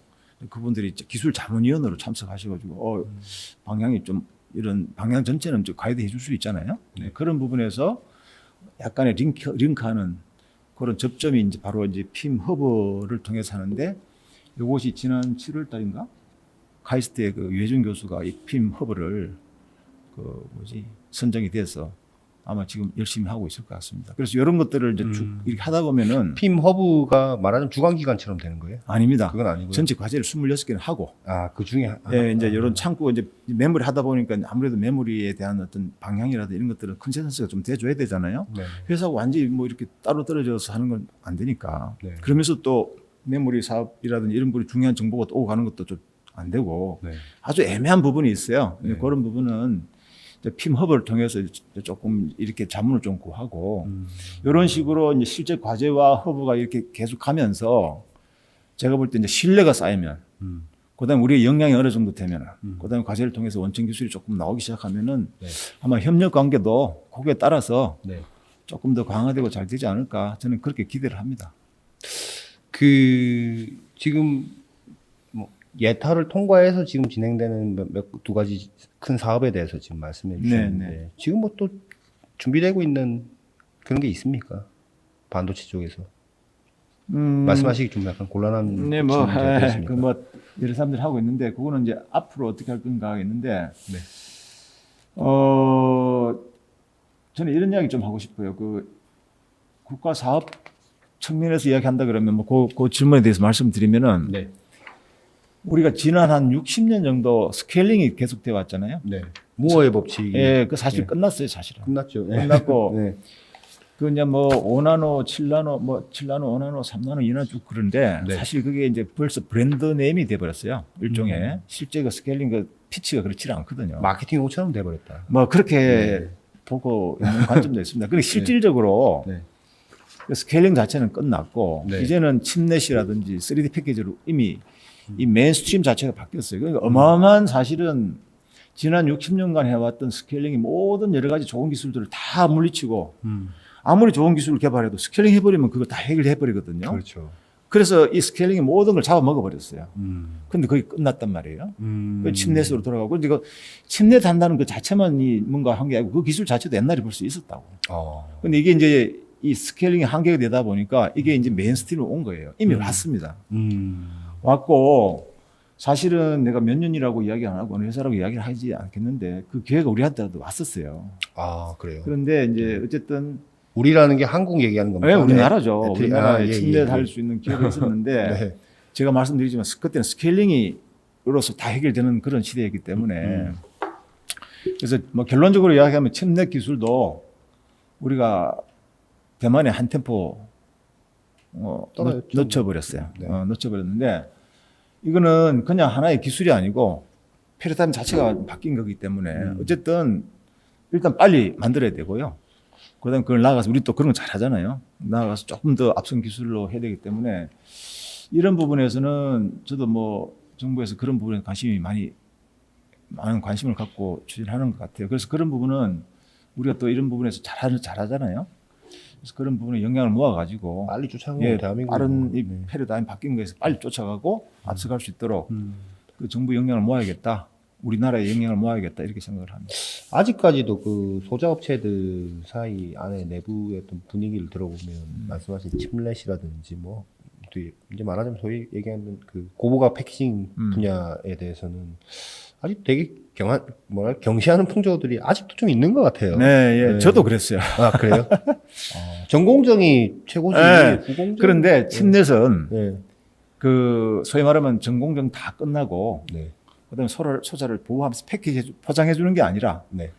그분들이 기술 자문위원으로 참석하셔가지고 방향이 좀 이런 방향 전체는 좀 가이드 해줄 수 있잖아요. 네. 그런 부분에서 약간의 링크하는 그런 접점이 이제 바로 이제 핌 허브를 통해서 하는데 이것이 지난 7월 달인가 카이스트의 그 유해준 교수가 이 핌 허브를 선정이 돼서 아마 지금 열심히 하고 있을 것 같습니다. 그래서 이런 것들을 이제 쭉 이렇게 하다 보면은 핌 허브가 말하자면 주간기관처럼 되는 거예요? 아닙니다. 그건 아니고요. 전체 과제를 26개를 하고 아, 그 중에 예, 이제 이런 창구 이제 메모리 하다 보니까 아무래도 메모리에 대한 어떤 방향이라든 이런 것들은 컨센서스가 좀 돼줘야 되잖아요. 네. 회사하고 완전히 뭐 이렇게 따로 떨어져서 하는 건 안 되니까. 네. 그러면서 또 메모리 사업이라든지 이런 부분이 중요한 정보가 또 오고 가는 것도 좀 안 되고 네. 아주 애매한 부분이 있어요. 네. 그런 부분은 이제 핌 허브를 통해서 조금 이렇게 자문을 좀 구하고 이런 식으로 이제 실제 과제와 허브가 이렇게 계속 가면서 제가 볼 때 이제 신뢰가 쌓이면 그다음에 우리의 역량이 어느 정도 되면 그다음에 과제를 통해서 원천 기술이 조금 나오기 시작하면은 네. 아마 협력 관계도 거기에 따라서 네. 조금 더 강화되고 잘 되지 않을까 저는 그렇게 기대를 합니다. 그 지금 뭐 예타를 통과해서 지금 진행되는 두 가지 큰 사업에 대해서 지금 말씀해 주셨는데 네. 지금 뭐 또 준비되고 있는 그런 게 있습니까? 반도체 쪽에서 말씀하시기 좀 약간 곤란한 네, 뭐, 질문이 되겠습니까? 뭐 여러 사람들이 하고 있는데 그거는 이제 앞으로 어떻게 할 건가 하겠는데, 네. 저는 이런 이야기 좀 하고 싶어요. 그 국가 사업 측면에서 이야기한다 그러면 그 질문에 대해서 말씀드리면은 네. 우리가 지난 한 60년 정도 스케일링이 계속돼 왔잖아요. 네. 무어의 법칙이 예, 그 사실 네. 끝났어요, 사실은. 끝났죠. 끝났고 네. 그 이제 뭐 5나노, 7나노, 뭐 7나노, 5나노, 3나노, 2나노 쭉 그런데 네. 사실 그게 이제 벌써 브랜드 네임이 돼 버렸어요. 일종의 실제 그 스케일링 그 피치가 그렇지 않거든요. 마케팅 옷처럼 돼버렸다. 뭐 그렇게 보고 있는 관점도 있습니다. 그리고 실질적으로 네. 그 스케일링 자체는 끝났고 네. 이제는 칩넷이라든지 3D 패키지로 이미 이 메인스트림 자체가 바뀌었어요. 그러니까 어마어마한 사실은 지난 60년간 해왔던 스케일링이 모든 여러 가지 좋은 기술들을 다 물리치고 아무리 좋은 기술을 개발해도 스케일링 해버리면 그거 다 해결해버리거든요. 그렇죠. 그래서 이 스케일링이 모든 걸 잡아먹어버렸어요. 근데 그게 끝났단 말이에요. 그 칩넷으로 돌아가고 이거 칩넷 한다는 그 자체만이 뭔가 한 게 아니고 그 기술 자체도 옛날에 벌써 있었다고. 근데 이게 이제 이 스케일링이 한계가 되다 보니까 이게 이제 메인스트림으로 온 거예요. 이미 왔습니다. 왔고 사실은 내가 몇 년이라고 이야기 안 하고 어느 회사라고 이야기를 하지 않겠는데 그 기회가 우리한테도 왔었어요. 아, 그래요. 그런데 이제 어쨌든 우리라는 게 한국 얘기하는 겁니다. 네, 우리나라죠. 네. 우리나라에 예, 침례 예, 할 예. 수 있는 기회가 있었는데 네. 제가 말씀드리지만 그때는 스케일링으로서 다 해결되는 그런 시대이기 때문에 그래서 뭐 결론적으로 이야기하면 칩넷 기술도 우리가 대만의 한 템포 떨어졌죠. 놓쳐버렸어요. 네. 놓쳐버렸는데 이거는 그냥 하나의 기술이 아니고 패러다임 자체가 바뀐 거기 때문에 어쨌든 일단 빨리 만들어야 되고요. 그다음에 그걸 나가서 우리 또 그런 거 잘하잖아요. 나가서 조금 더 앞선 기술로 해야 되기 때문에 이런 부분에서는 저도 뭐 정부에서 그런 부분에 많은 관심을 갖고 추진하는 것 같아요. 그래서 그런 부분은 우리가 또 이런 부분에서 잘하잖아요. 그래서 그런 부분에 영향을 모아가지고 빨리 쫓아가고 대한민국 빠른 이 패러다임 바뀐 거에서 빨리 쫓아가고 앞서갈 수 있도록 그 정부 영향을 모아야겠다. 우리나라의 영향을 모아야겠다 이렇게 생각을 합니다. 아직까지도 그 소자업체들 사이 안에 내부의 어떤 분위기를 들어보면 말씀하신 칩렛이라든지 뭐 이제 말하자면 소위 얘기하는 그 고부가 패키징 분야에 대해서는 아직 되게 경시하는 풍조들이 아직도 좀 있는 것 같아요. 네, 예. 네. 저도 그랬어요. 아, 그래요? 전공정이 최고지. 네. 부공정. 그런데 칩넷은 네. 그 소위 말하면 전공정 다 끝나고 네. 그다음에 소자를 보호하면서 패키지 포장해 주는 게 아니라 네.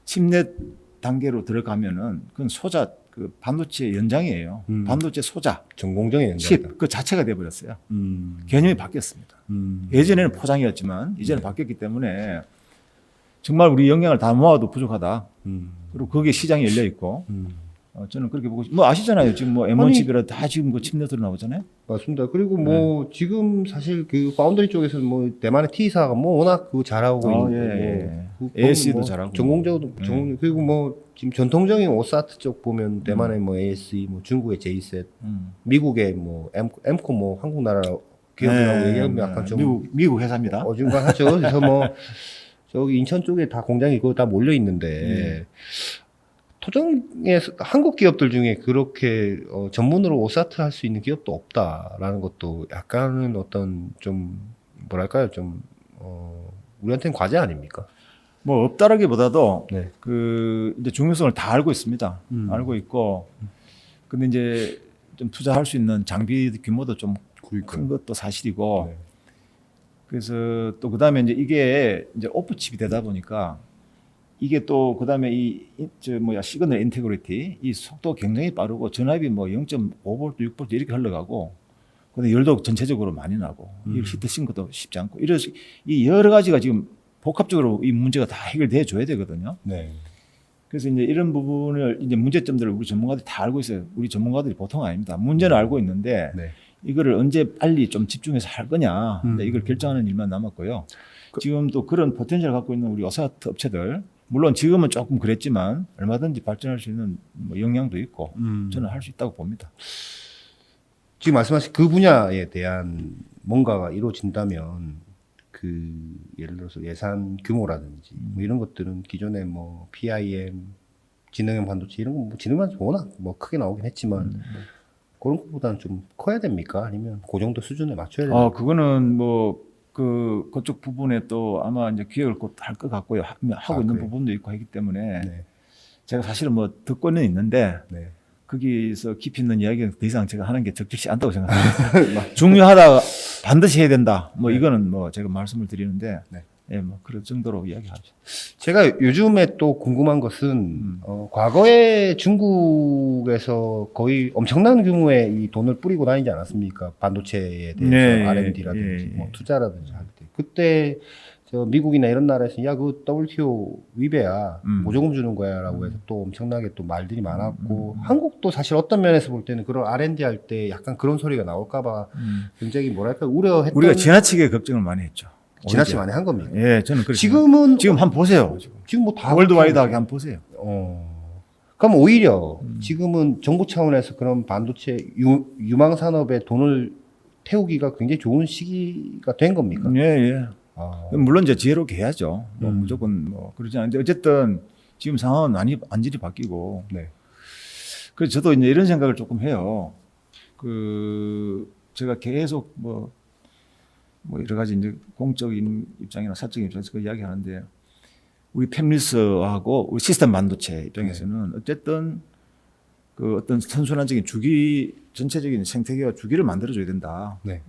칩넷 단계로 들어가면은 그건 소자 그 반도체 연장이에요. 반도체 소자 전공정의 연장. 칩 그 자체가 돼 버렸어요. 개념이 바뀌었습니다. 예전에는 포장이었지만 이제는 바뀌었기 때문에 정말 우리 역량을 다 모아도 부족하다. 그리고 거기에 시장이 열려 있고 저는 그렇게 보고 뭐 아시잖아요. 지금 뭐 M1 칩이라 다 지금 그 칩넷으로 나오잖아요. 맞습니다. 그리고 뭐 지금 사실 그 파운드리 쪽에서는 뭐 대만의 T사가 뭐 워낙 그 잘하고 있고 예. 뭐 AS도 뭐 잘하고 전공적으로 그리고 뭐 지금 전통적인 오사트 쪽 보면 대만의 뭐 ASE, 뭐 중국의 J셋, 미국의 뭐 엠코 뭐 한국 나라 기업이라고 얘기하면 약간 좀 미국 회사입니다. 어중간하죠. 그래서 뭐 저기 인천 쪽에 다 공장이 있고 다 몰려 있는데. 토종의 한국 기업들 중에 그렇게 전문으로 오사트 할 수 있는 기업도 없다라는 것도 약간은 어떤 좀 뭐랄까요 좀 우리한테는 과제 아닙니까? 뭐 없다라기보다도 네. 그 이제 중요성을 다 알고 있습니다. 알고 있고 근데 이제 좀 투자할 수 있는 장비 규모도 좀 큰 것도 사실이고 네. 그래서 또 그다음에 이제 이게 이제 오프칩이 되다 보니까 이게 또 그다음에 시그널 인테그리티 이 속도 굉장히 빠르고 전압이 뭐 0.5V, 6V 이렇게 흘러가고 근데 열도 전체적으로 많이 나고 이 히트 싱크도 쉽지 않고 이 여러 가지가 지금 복합적으로 이 문제가 다 해결돼 줘야 되거든요. 네. 그래서 이제 이런 부분을 이제 문제점들을 우리 전문가들이 다 알고 있어요. 우리 전문가들이 보통 아닙니다. 문제는 알고 있는데 네. 이거를 언제 빨리 좀 집중해서 할 거냐 이걸 결정하는 일만 남았고요. 지금 또 그런 포텐셜을 갖고 있는 우리 오사트 업체들 물론 지금은 조금 그랬지만 얼마든지 발전할 수 있는 뭐 역량도 있고 저는 할 수 있다고 봅니다. 지금 말씀하신 그 분야에 대한 뭔가가 이루어진다면 그 예를 들어서 예산 규모라든지 뭐 이런 것들은 기존에 뭐 PIM, 지능형 반도체 이런 거 뭐 지능형 반도체 워낙 뭐 크게 나오긴 했지만 그런 것보다는 좀 커야 됩니까? 아니면 그 정도 수준에 맞춰야 됩니까? 그거는 뭐 그쪽 부분에 또 아마 이제 기획을 곧 할 것 같고요. 하고 있는 그래요? 부분도 있고 하기 때문에 네. 제가 사실은 뭐 듣고는 있는데 네. 거기서 깊이 있는 이야기는 더 이상 제가 하는 게 적절치 않다고 생각합니다. 중요하다, 반드시 해야 된다. 뭐 이거는 뭐 제가 말씀을 드리는데, 네. 예, 뭐 그럴 정도로 이야기하죠. 제가 요즘에 또 궁금한 것은 과거에 중국에서 거의 엄청난 규모의 이 돈을 뿌리고 다니지 않았습니까? 반도체에 대해서 네, R&D라든지 예, 뭐 투자라든지 할 때. 그때 저 미국이나 이런 나라에서 야, 그 WTO 위배야. 보조금 주는 거야라고 해서 또 엄청나게 또 말들이 많았고 한국도 사실 어떤 면에서 볼 때는 그런 R&D 할 때 약간 그런 소리가 나올까 봐 굉장히 뭐랄까 우려했던 우리가 지나치게 걱정을 많이 했죠. 지나치게 오히려. 많이 한 겁니다. 예, 저는 그렇게 지금은 지금 한번 보세요. 지금 뭐 다 월드와이드하게 한번 보세요. 그럼 오히려 지금은 정부 차원에서 그런 반도체 유망 산업에 돈을 태우기가 굉장히 좋은 시기가 된 겁니까? 예, 예. 물론 이제 지혜롭게 해야죠. 뭐 무조건 뭐 그러지 않은데 어쨌든 지금 상황은 완전히 바뀌고. 네. 그래서 저도 이제 이런 생각을 조금 해요. 제가 계속 뭐 여러 가지 이제 공적인 입장이나 사적인 입장에서 그 이야기하는데 우리 팹리스하고 우리 시스템 반도체 입장에서는 어쨌든 그 어떤 선순환적인 주기 전체적인 생태계와 주기를 만들어줘야 된다. 네.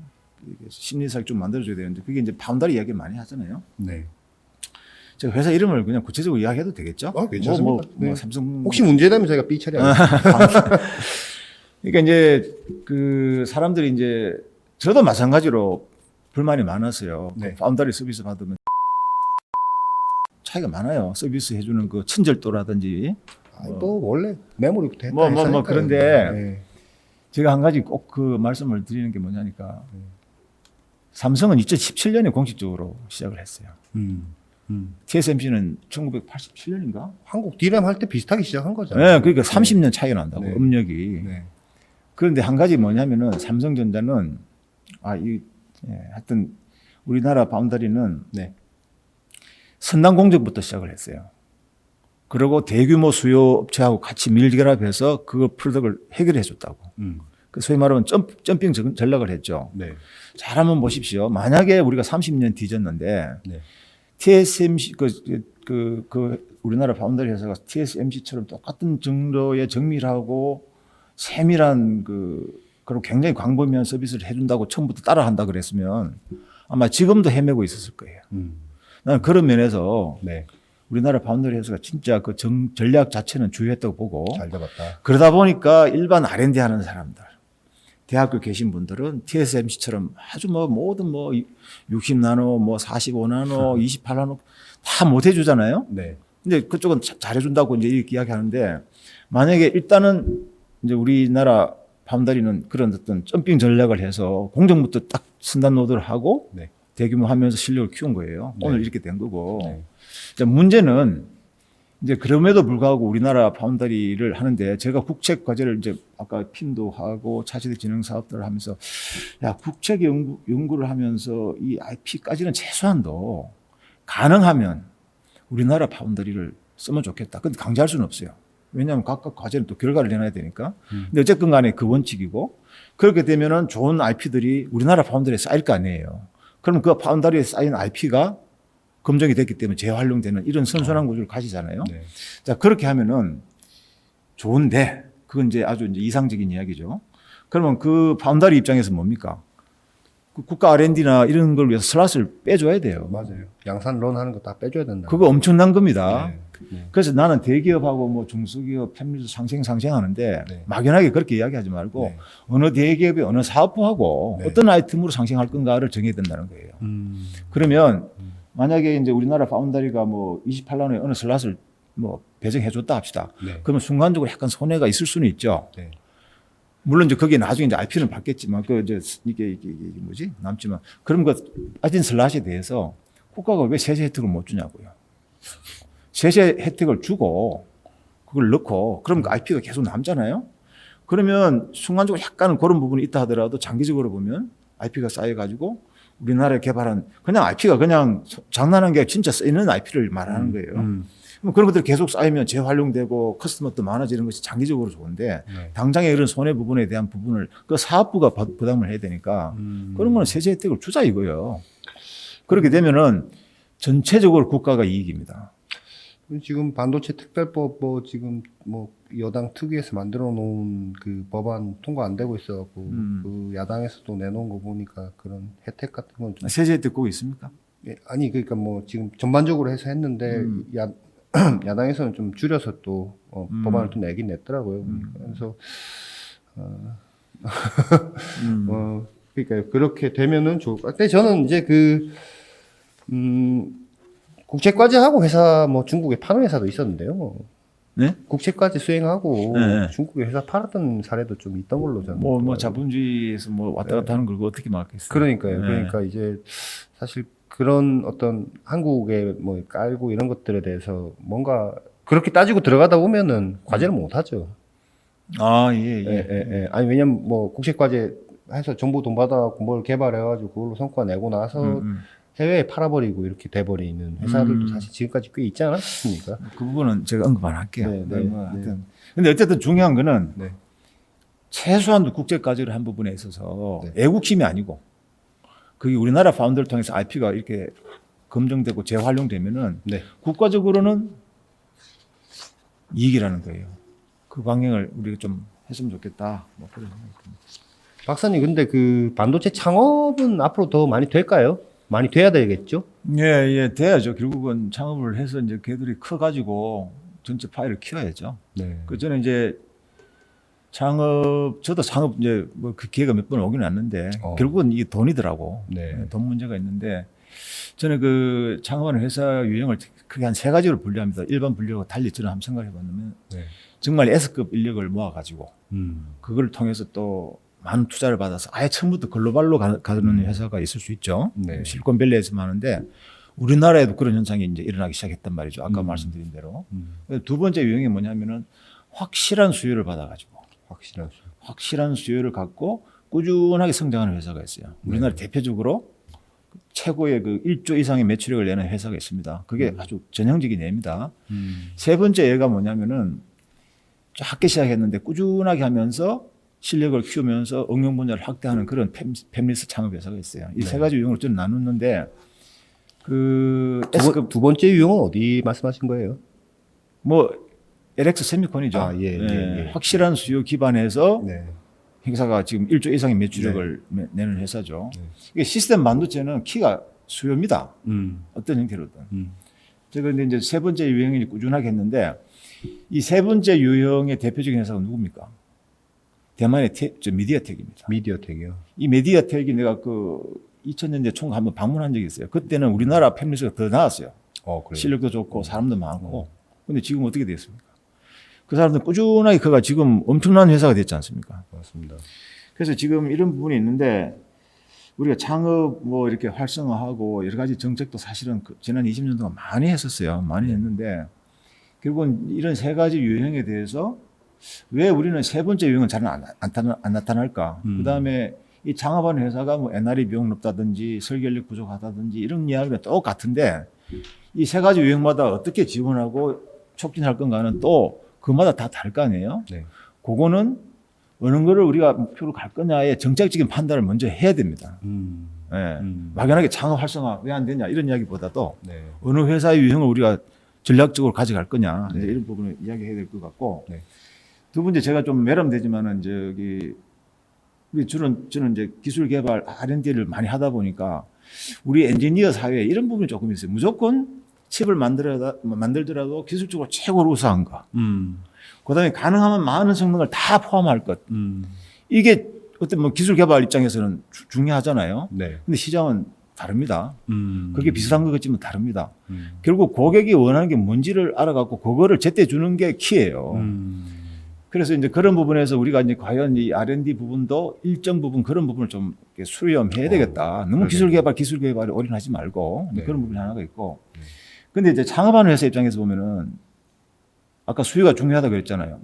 심리사를 좀 만들어줘야 되는데 그게 이제 바운더리 이야기 많이 하잖아요. 네. 제가 회사 이름을 그냥 구체적으로 이야기해도 되겠죠? 괜찮습니다. 뭐 삼성 혹시 문제되면 저희가 삐 처리하겠습니다. 그러니까 이제 그 사람들이 이제 저도 마찬가지로 불만이 많았어요. 네. 그 파운더리 서비스 받으면 차이가 많아요. 서비스 해주는 그 친절도라든지. 뭐 원래 메모리부터 했다 뭐 했으니까요. 그런데 네. 제가 한 가지 꼭 그 말씀을 드리는 게 뭐냐니까 삼성은 2017년에 공식적으로 시작을 했어요. TSMC는 1987년인가? 한국 D램 할 때 비슷하게 시작한 거잖아요. 네, 그러니까 30년 차이가 난다고 네. 음력이. 네. 그런데 한 가지 뭐냐면은 삼성전자는 하여튼 우리나라 바운더리는 네. 선단 공정부터 시작을 했어요. 그리고 대규모 수요 업체하고 같이 밀결합해서 그 프로덕트를 해결해 줬다고. 그 소위 말하면 점핑 전략을 했죠. 네. 잘 한번 보십시오. 만약에 우리가 30년 뒤졌는데 네. TSMC 우리나라 바운더리 회사가 TSMC처럼 똑같은 정도의 정밀하고 세밀한 그리고 굉장히 광범위한 서비스를 해준다고 처음부터 따라한다 그랬으면 아마 지금도 헤매고 있었을 거예요. 나는 그런 면에서 네. 우리나라 바운더리 회사가 진짜 그 전략 자체는 주요했다고 보고 잘 잡았다. 그러다 보니까 일반 R&D 하는 사람들 대학교 계신 분들은 TSMC처럼 아주 뭐 모든 뭐 60나노, 뭐 45나노, 28나노 다 못 해주잖아요. 네. 근데 그쪽은 잘해준다고 이제 이렇게 이야기하는데 만약에 일단은 이제 우리나라 바운더리는 그런 어떤 점핑 전략을 해서 공정부터 딱 선단 노드를 하고 네. 대규모 하면서 실력을 키운 거예요. 네. 오늘 이렇게 된 거고. 네. 이제 문제는 이제 그럼에도 불구하고 우리나라 바운더리를 하는데 제가 국책 과제를 이제 아까 핀도 하고 차세대 진흥 사업들을 하면서 야 국책 연구를 하면서 이 IP까지는 최소한도 가능하면 우리나라 바운더리를 쓰면 좋겠다. 근데 강제할 수는 없어요. 왜냐하면 각각 과제는 또 결과를 내놔야 되니까. 근데 어쨌든 간에 그 원칙이고 그렇게 되면은 좋은 IP들이 우리나라 바운더리에 쌓일 거 아니에요. 그럼 그 바운더리에 쌓인 IP가 검증이 됐기 때문에 재활용되는 이런 선순환 구조를 가지잖아요. 네. 자, 그렇게 하면은 좋은데, 그건 이제 아주 이제 이상적인 이야기죠. 그러면 그 바운더리 입장에서 뭡니까? 그 국가 R&D나 이런 걸 위해서 슬롯을 빼줘야 돼요. 맞아요. 양산론 하는 거 다 빼줘야 된다. 그거 엄청난 겁니다. 네. 네. 그래서 나는 대기업하고 뭐 중소기업 편밀도 상생하는데 네. 막연하게 그렇게 이야기하지 말고 네. 어느 대기업이 어느 사업부하고 네. 어떤 아이템으로 상생할 건가를 정해야 된다는 거예요. 그러면 만약에 이제 우리나라 바운더리가 뭐 28나노의 어느 슬롯을 뭐 배정해 줬다 합시다. 네. 그러면 순간적으로 약간 손해가 있을 수는 있죠. 네. 물론 이제 거기에 나중에 이제 IP는 받겠지만 그 이제 이게 뭐지 남지만 그럼 그 빠진 슬롯에 대해서 국가가 왜 세제 혜택을 못 주냐고요. 세제 혜택을 주고 그걸 넣고 그럼 그 IP가 계속 남잖아요. 그러면 순간적으로 약간은 그런 부분이 있다 하더라도 장기적으로 보면 IP가 쌓여가지고 우리나라에 개발한 그냥 IP가 그냥 장난한 게 진짜 쓰이는 IP를 말하는 거예요. 그럼 그런 것들이 계속 쌓이면 재활용되고 커스터머도 많아지는 것이 장기적으로 좋은데 네. 당장의 그런 손해 부분에 대한 부분을 그 사업부가 부담을 해야 되니까 그런 거는 세제 혜택을 주자 이거예요. 그렇게 되면은 전체적으로 국가가 이익입니다. 지금 반도체 특별법 뭐 지금 뭐 여당 특위에서 만들어 놓은 그 법안 통과 안 되고 있어갖고 그 야당에서도 내놓은 거 보니까 그런 혜택 같은 건 좀 세제 혜택 꼭 있습니까? 예, 아니 그러니까 뭐 지금 전반적으로 해서 했는데 야당에서는 좀 줄여서 또 법안을 또 내긴 냈더라고요. 그래서 그러니까 그렇게 되면은 좋을 것 같아요. 근데 저는 이제 국책과제하고 회사 뭐 중국에 파는 회사도 있었는데요. 네? 국책과제 수행하고 네. 중국에 회사 팔았던 사례도 좀 있던 걸로 저는. 뭐 알고 자본주의에서 뭐 왔다 갔다 하는 걸 어떻게 막겠어요? 그러니까요. 네. 그러니까 이제 사실 그런 어떤 한국에 뭐 깔고 이런 것들에 대해서 뭔가 그렇게 따지고 들어가다 보면은 과제를 못 하죠. 아, 예. 아니 왜냐면 뭐 국책과제 해서 정부 돈 받아 뭘 개발해가지고 그걸로 성과 내고 나서 해외에 팔아버리고 이렇게 돼버리는 회사들도 사실 지금까지 꽤 있지 않았습니까? 그 부분은 제가 언급 안 할게요. 네. 뭐 하여튼. 근데 어쨌든 중요한 거는 네. 최소한 국제까지를 한 부분에 있어서 네. 애국심이 아니고 그게 우리나라 파운드를 통해서 IP가 이렇게 검증되고 재활용되면은 네. 국가적으로는 이익이라는 거예요. 그 방향을 우리가 좀 했으면 좋겠다. 뭐 그런 생각이 듭니다. 박사님 근데 그 반도체 창업은 앞으로 더 많이 될까요? 많이 돼야 되겠죠? 예, 돼야죠. 결국은 창업을 해서 이제 걔들이 커가지고 전체 파일을 키워야죠. 네. 그 저는 이제 저도 창업 이제 뭐 그 기회가 몇 번 오긴 왔는데 결국은 이게 돈이더라고. 네. 돈 문제가 있는데 저는 그 창업하는 회사 유형을 크게 한 세 가지로 분류합니다. 일반 분류하고 달리 저는 한번 생각해 봤는데 정말 S급 인력을 모아가지고 그걸 통해서 또 많은 투자를 받아서 아예 처음부터 글로벌로 가는 회사가 있을 수 있죠. 네. 실리콘밸리에서 많은데 우리나라에도 그런 현상이 이제 일어나기 시작했단 말이죠. 아까 말씀드린 대로. 두 번째 유형이 뭐냐면은 확실한 수요를 받아가지고 확실한 수요를 갖고 꾸준하게 성장하는 회사가 있어요. 우리나라 대표적으로 최고의 그 1조 이상의 매출액을 내는 회사가 있습니다. 그게 아주 전형적인 예입니다. 세 번째 예가 뭐냐면은 작게 시작했는데 꾸준하게 하면서 실력을 키우면서 응용 분야를 확대하는 그런 패밀리스 창업 회사가 있어요. 이 세 가지 유형을 좀 나눴는데 두 번째 유형은 어디 말씀하신 거예요? 뭐 LX 세미콘이죠. 예. 확실한 수요 기반에서 회사가 지금 1조 이상의 매출액을 내는 회사죠. 이게 시스템 반도체는 키가 수요입니다. 어떤 형태로든. 제가 근데 이제 세 번째 유형이 꾸준하게 했는데 이 세 번째 유형의 대표적인 회사가 누굽니까? 대만의 미디어텍입니다. 미디어텍이요. 이 미디어텍이 내가 그 2000년대 총 한번 방문한 적이 있어요. 그때는 우리나라 패밀리스가 더 나았어요. 그래요? 실력도 좋고 사람도 많고. 근데 지금 어떻게 됐습니까? 그 사람들 꾸준하게 그가 지금 엄청난 회사가 됐지 않습니까? 맞습니다. 그래서 지금 이런 부분이 있는데 우리가 창업 뭐 이렇게 활성화하고 여러 가지 정책도 사실은 지난 20년 동안 많이 했었어요. 많이 했는데 결국은 이런 세 가지 유형에 대해서 왜 우리는 세 번째 유형은 잘 안 나타날까? 그다음에 이 창업하는 회사가 뭐 NRE 비용 높다든지 설계력 부족하다든지 이런 이야기가 똑같은데 이 세 가지 유형마다 어떻게 지원하고 촉진할 건가는 또 그마다 다 다를 거 아니에요? 그거는 어느 거를 우리가 목표로 갈 거냐의 정책적인 판단을 먼저 해야 됩니다. 막연하게 창업 활성화 왜 안 되냐 이런 이야기보다도 어느 회사의 유형을 우리가 전략적으로 가져갈 거냐 이런 부분을 이야기해야 될 것 같고 두 번째 제가 좀 매람되지만은 우리 저는 이제 기술 개발 R&D를 많이 하다 보니까 우리 엔지니어 사회에 이런 부분이 조금 있어요. 무조건 칩을 만들더라도 기술적으로 최고로 우수한 거. 그다음에 가능하면 많은 성능을 다 포함할 것. 이게 어떤 뭐 기술 개발 입장에서는 중요하잖아요. 근데 시장은 다릅니다. 그게 비슷한 것 같지만 다릅니다. 결국 고객이 원하는 게 뭔지를 알아갖고 그거를 제때 주는 게 키예요. 그래서 이제 그런 부분에서 우리가 이제 과연 이 R&D 부분도 일정 부분 그런 부분을 좀 수렴해야 되겠다. 너무 기술 개발에 올인하지 말고 그런 부분이 하나가 있고. 근데 이제 창업하는 회사 입장에서 보면은 아까 수요가 중요하다고 그랬잖아요.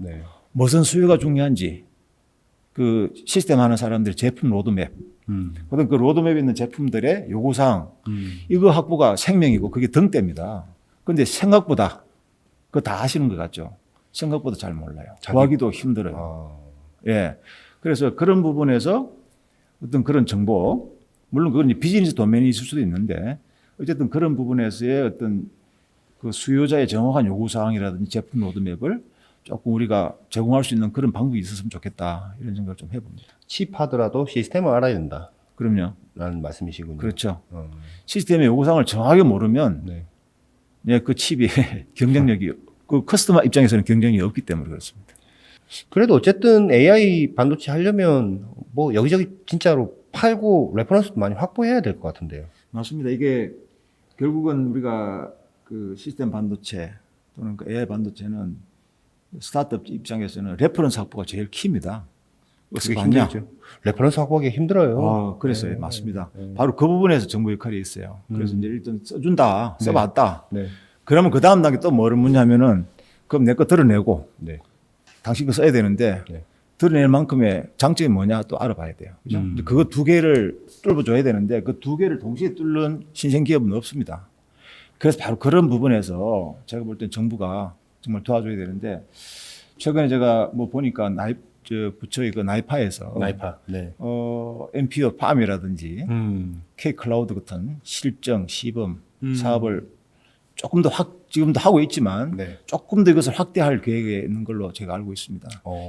무슨 수요가 중요한지 그 시스템 하는 사람들 제품 로드맵. 그다음 그 로드맵에 있는 제품들의 요구사항. 이거 확보가 생명이고 그게 등대입니다. 근데 생각보다 그거 다 아시는 것 같죠? 생각보다 잘 몰라요. 구하기도 힘들어요. 그래서 그런 부분에서 어떤 그런 정보, 물론 그건 비즈니스 도면이 있을 수도 있는데 어쨌든 그런 부분에서의 어떤 그 수요자의 정확한 요구사항이라든지 제품 로드맵을 조금 우리가 제공할 수 있는 그런 방법이 있었으면 좋겠다. 이런 생각을 좀 해봅니다. 칩 하더라도 시스템을 알아야 된다. 그럼요. 라는 말씀이시군요. 그렇죠. 시스템의 요구사항을 정확하게 모르면 그 칩이 경쟁력이 그 커스터머 입장에서는 경쟁이 없기 때문에 그렇습니다. 그래도 어쨌든 AI 반도체 하려면 뭐 여기저기 진짜로 팔고 레퍼런스도 많이 확보해야 될 것 같은데요. 맞습니다. 이게 결국은 우리가 그 시스템 반도체 또는 그 AI 반도체는 스타트업 입장에서는 레퍼런스 확보가 제일 키입니다. 그게 힘들죠. 레퍼런스 확보하기 힘들어요. 그래서요. 맞습니다. 바로 그 부분에서 정부 역할이 있어요. 그래서 이제 일단 써준다, 써봤다. 그러면 그 다음 단계 또 뭐를 묻냐면은 그럼 내 거 드러내고 당신 거 써야 되는데 드러낼 만큼의 장점이 뭐냐 또 알아봐야 돼요. 그죠? 그거 두 개를 뚫어줘야 되는데 그 두 개를 동시에 뚫는 신생 기업은 없습니다. 그래서 바로 그런 부분에서 제가 볼 땐 정부가 정말 도와줘야 되는데 최근에 제가 뭐 보니까 부처의 그 나이파에서 NPO 팜이라든지 K 클라우드 같은 실정 시범 사업을 조금 더 지금도 하고 있지만 조금 더 이것을 확대할 계획에 있는 걸로 제가 알고 있습니다.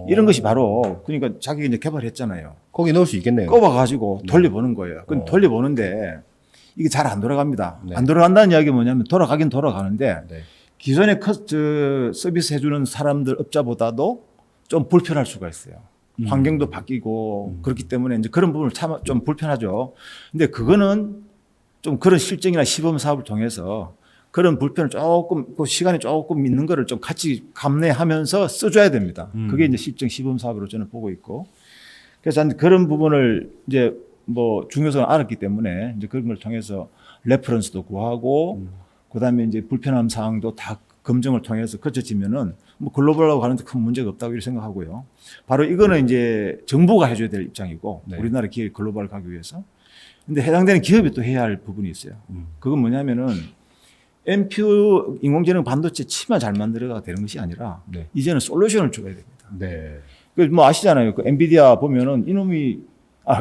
이런 것이 바로 그러니까 자기가 이제 개발했잖아요. 거기 넣을 수 있겠네요. 꼽아가지고 돌려보는 거예요. 그럼 돌려보는데 이게 잘 안 돌아갑니다. 안 돌아간다는 이야기가 뭐냐면 돌아가긴 돌아가는데 기존에 서비스 해주는 사람들 업자보다도 좀 불편할 수가 있어요. 환경도 바뀌고 그렇기 때문에 이제 그런 부분을 참 좀 불편하죠. 근데 그거는 좀 그런 실증이나 시범 사업을 통해서 그런 불편을 조금 그 시간이 조금 있는 거를 좀 같이 감내하면서 써줘야 됩니다. 그게 이제 실증 시범 사업으로 저는 보고 있고 그래서 그런 부분을 이제 뭐 중요성을 알았기 때문에 이제 그런 걸 통해서 레퍼런스도 구하고 그다음에 이제 불편한 사항도 다 검증을 통해서 거쳐지면은 뭐 글로벌하고 가는데 큰 문제가 없다고 이렇게 생각하고요. 바로 이거는 이제 정부가 해줘야 될 입장이고 네. 우리나라 기업이 글로벌 가기 위해서. 근데 해당되는 기업이 또 해야 할 부분이 있어요. 그건 뭐냐면은 NPU 인공지능 반도체 칩만 잘 만들어가 되는 것이 아니라 네. 이제는 솔루션을 줘야 됩니다. 네. 그 뭐 아시잖아요. 그 엔비디아 보면은 이놈이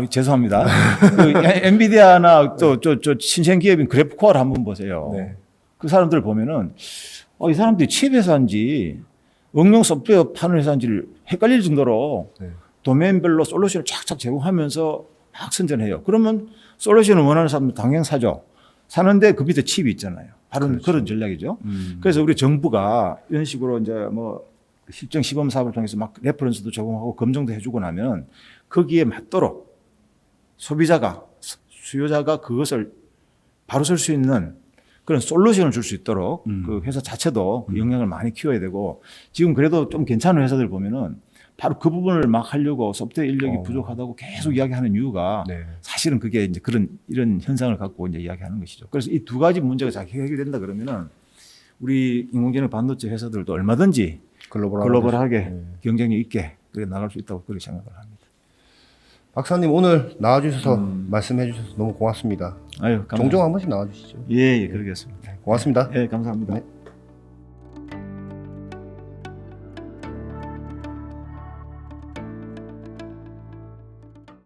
죄송합니다. 그 엔비디아나 또 저 신생 기업인 그래프코어를 한번 보세요. 네. 그 사람들 보면은 이 사람들이 칩 회사인지 응용 소프트웨어 파는 회사인지를 헷갈릴 정도로 네. 도메인별로 솔루션을 착착 제공하면서 막 선전해요. 그러면 솔루션을 원하는 사람은 당연 사죠. 사는데 그 밑에 칩이 있잖아요. 바로 그렇죠. 그런 전략이죠. 그래서 우리 정부가 이런 식으로 이제 뭐 실증 시범 사업을 통해서 막 레퍼런스도 제공하고 검증도 해주고 나면 거기에 맞도록 소비자가 수요자가 그것을 바로 쓸 수 있는 그런 솔루션을 줄 수 있도록 그 회사 자체도 그 역량을 많이 키워야 되고 지금 그래도 좀 괜찮은 회사들 보면은 바로 그 부분을 막 하려고 소프트웨어 인력이 부족하다고 계속 이야기하는 이유가 네. 사실은 그게 이제 이런 현상을 갖고 이제 이야기하는 것이죠. 그래서 이 두 가지 문제가 잘 해결된다 그러면은 우리 인공지능 반도체 회사들도 얼마든지 글로벌하게 경쟁력 있게 그렇게 나갈 수 있다고 그렇게 생각을 합니다. 박사님 오늘 나와주셔서 말씀해 주셔서 너무 고맙습니다. 아유, 감사합니다. 종종 한 번씩 나와주시죠. 예, 그러겠습니다. 고맙습니다. 예, 감사합니다. 네.